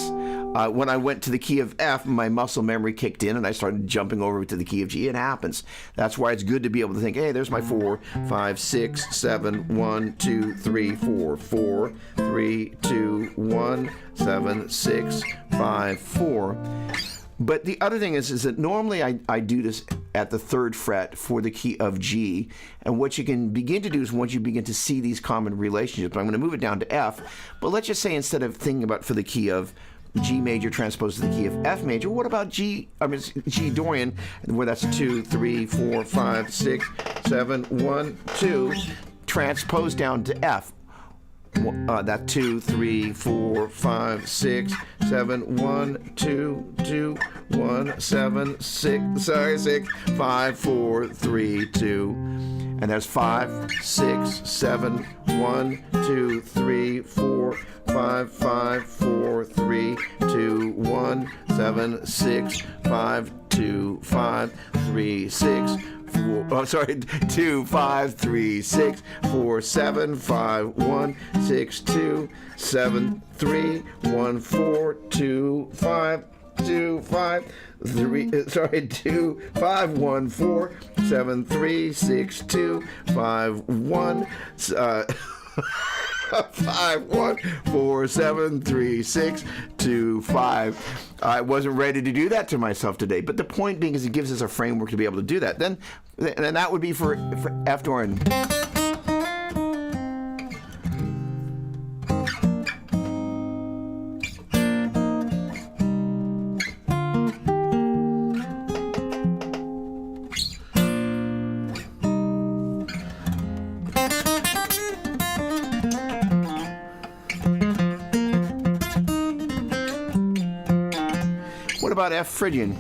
When I went to the key of F, my muscle memory kicked in and I started jumping over to the key of G. It happens. That's why it's good to be able to think, hey, there's my 4, 5, 6, 7, 1, 2, 3, 4, 4, 3, 2, 1, 7, 6, 5, 4. But the other thing is that normally I do this at the 3rd fret for the key of G. And what you can begin to do is once you begin to see these common relationships, I'm going to move it down to F. But let's just say instead of thinking about for the key of G major transposed to the key of F major, what about G Dorian, where that's 2, 3, 4, 5, 6, 7, 1, 2, transposed down to F. That 2, 3, 4, 5, 6, 7, 1, 2, 2, 1, 7, 6, 5, 4, 3, 2. And there's 5, 6, 7, 1, 2, 3, 4, 5, 5, 4, 3, 2, 1, 7, 6, 5, 2, 5, 3, 6, 2, 5, 3, 6, 4, 7, 5, 1, 6, 2, 7, 3, 1, 4, 2, 5, 2, 5, 2, 5, 1, 4, 7, 3, 6, 2, 5, 1, 5, 1, 4, 7, 3, 6, 2, 5. I wasn't ready to do that to myself today, but the point being is it gives us a framework to be able to do that. Then that would be for F Dorian. What about F Phrygian?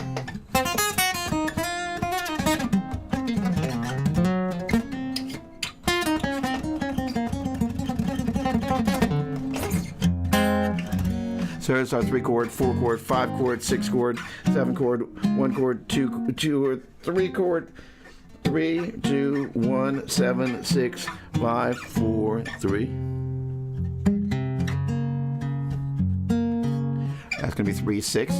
So here's our 3 chord, 4 chord, 5 chord, 6 chord, 7 chord, 1 chord, 2 or 3 chord, 3, 2, 1, 7, 6, 5, 4, 3. That's going to be 3, 6.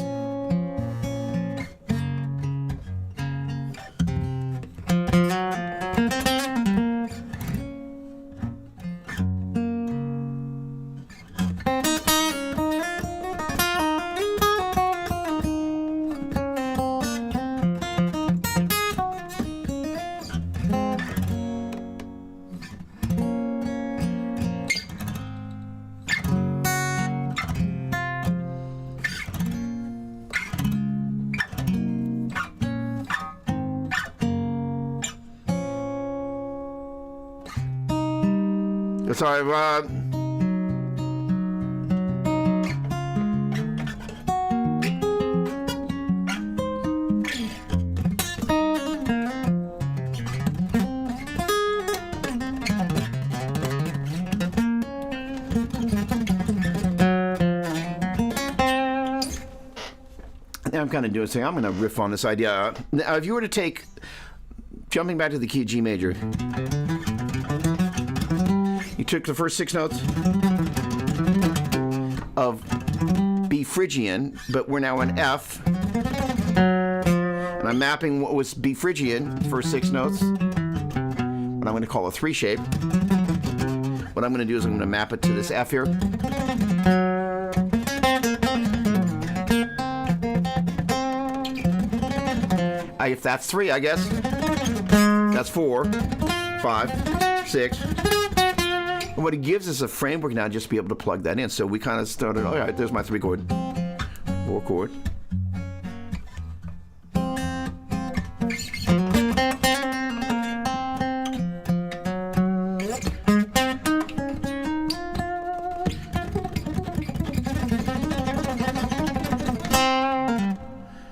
Sorry, Rob. Now I'm kind of doing something. I'm going to riff on this idea. Now, if you were to take, jumping back to the key of G major, you took the first 6 notes of B Phrygian, but we're now in F. And I'm mapping what was B Phrygian, first 6 notes, what I'm going to call a 3 shape. What I'm going to do is I'm going to map it to this F here. If that's 3, I guess. That's 4, 5, 6. And what it gives us a framework now just to be able to plug that in. So we kind of started, all right, there's my 3 chord, 4 chord.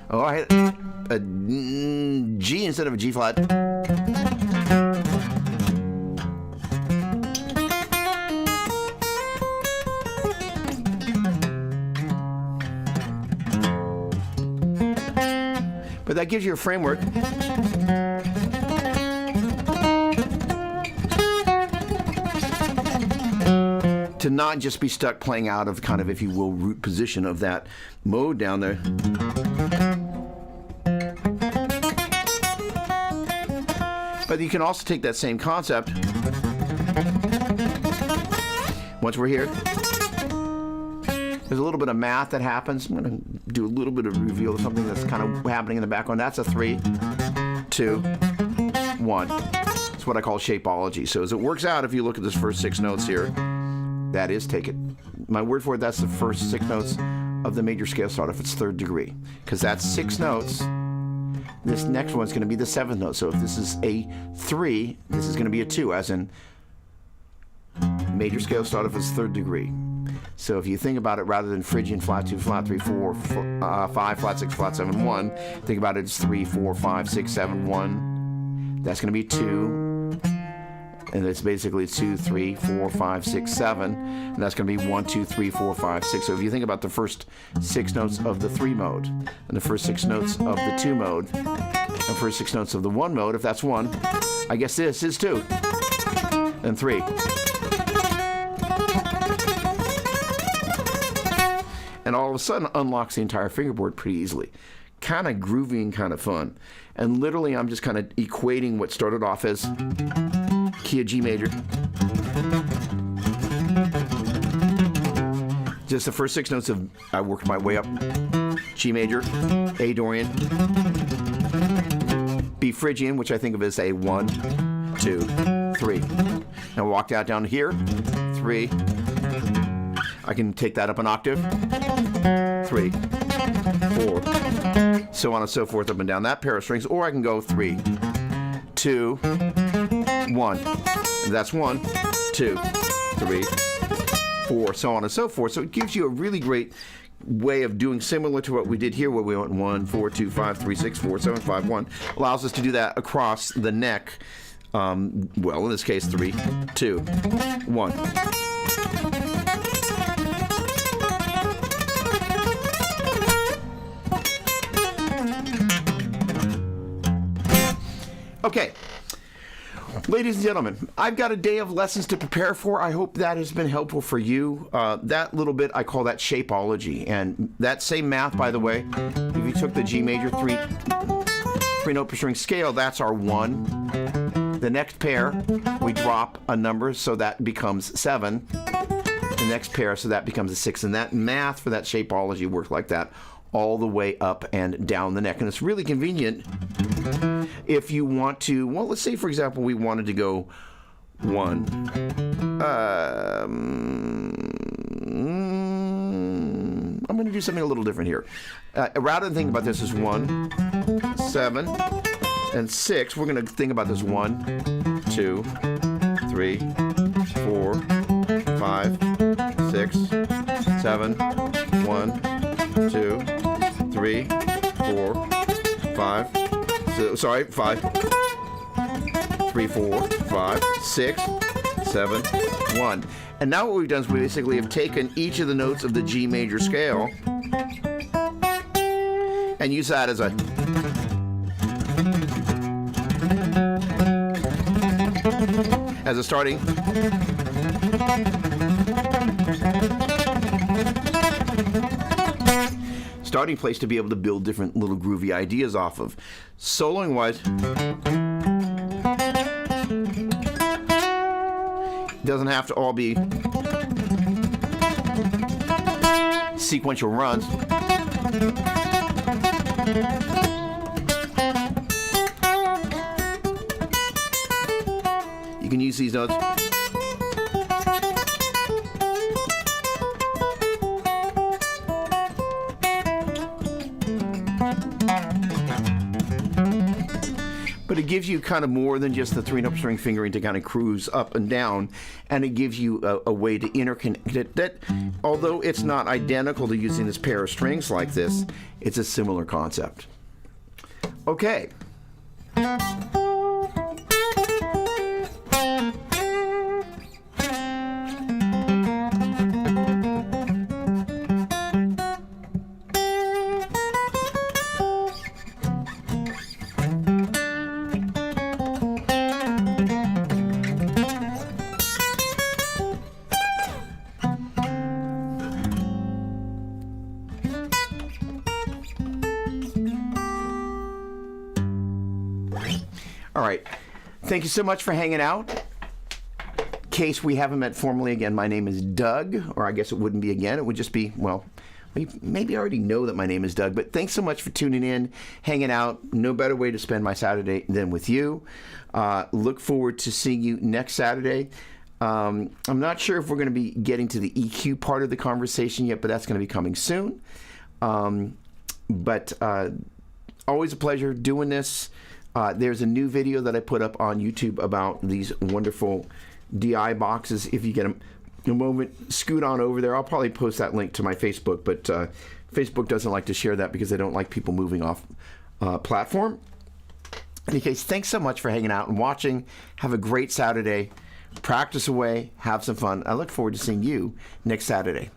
Oh, I had a G instead of a G flat. But that gives you a framework. to not just be stuck playing out of kind of, if you will, root position of that mode down there. But you can also take that same concept. Once we're here, there's a little bit of math that happens. I'm going to do a little bit of reveal of something that's kind of happening in the background. That's a 3, 2, 1. It's what I call shapeology. So as it works out, if you look at this first 6 notes here, that is, take it. My word for it, that's the first 6 notes of the major scale start if it's 3rd degree. Because that's 6 notes. This next one's going to be the 7th note. So if this is a 3, this is going to be a 2, as in major scale start if it's 3rd degree. So if you think about it, rather than Phrygian flat 2, flat 3, 4, 5, flat 6, flat 7, 1, think about it as 3, 4, 5, 6, 7, 1. That's going to be 2. And it's basically 2, 3, 4, 5, 6, 7. And that's going to be 1, 2, 3, 4, 5, 6. So if you think about the first 6 notes of the 3 mode, and the first 6 notes of the 2 mode, and first 6 notes of the 1 mode, if that's 1, I guess this is 2. And 3. And all of a sudden unlocks the entire fingerboard pretty easily. Kind of groovy and kind of fun. And literally I'm just kind of equating what started off as key of G major. Just the first 6 notes of, I worked my way up. G major, A Dorian, B Phrygian, which I think of as a 1, 2, 3. Now walked out down here, 3. I can take that up an octave, 3, 4, so on and so forth, up and down that pair of strings, or I can go 3, 2, 1. And that's 1, 2, 3, 4, so on and so forth. So it gives you a really great way of doing similar to what we did here, where we went 1, 4, 2, 5, 3, 6, 4, 7, 5, 1. Allows us to do that across the neck. Well, in this case, 3, 2, 1. Okay, ladies and gentlemen, I've got a day of lessons to prepare for. I hope that has been helpful for you. That little bit, I call that shapeology. And that same math, by the way, if you took the G major 3 note per string scale, that's our 1. The next pair, we drop a number, so that becomes 7. The next pair, so that becomes a 6. And that math for that shapeology works like that all the way up and down the neck. And it's really convenient if you want to, well, let's say, for example, we wanted to go 1. I'm going to do something a little different here. Rather than think about this as 1, 7, and 6, we're going to think about this 1, 2, 3, 4, 5, 6, 7, 1, 2, 3, 4, 5, 3, 4, 5, 6, 7, 1. And now what we've done is we basically have taken each of the notes of the G major scale and use that as a starting place to be able to build different little groovy ideas off of. Soloing wise, doesn't have to all be sequential runs. You can use these notes but it gives you kind of more than just the 3-note string fingering to kind of cruise up and down, and it gives you a way to interconnect it that, although it's not identical to using this pair of strings like this, it's a similar concept. Okay. right. Thank you so much for hanging out. In case we haven't met formally again, my name is Doug, or I guess it wouldn't be again. It would just be, well, maybe I already know that my name is Doug, but thanks so much for tuning in, hanging out. No better way to spend my Saturday than with you. Look forward to seeing you next Saturday. I'm not sure if we're going to be getting to the EQ part of the conversation yet, but that's going to be coming soon. But always a pleasure doing this. There's a new video that I put up on YouTube about these wonderful DI boxes. If you get a moment, scoot on over there. I'll probably post that link to my Facebook, but Facebook doesn't like to share that because they don't like people moving off platform. In any case, thanks so much for hanging out and watching. Have a great Saturday. Practice away. Have some fun. I look forward to seeing you next Saturday.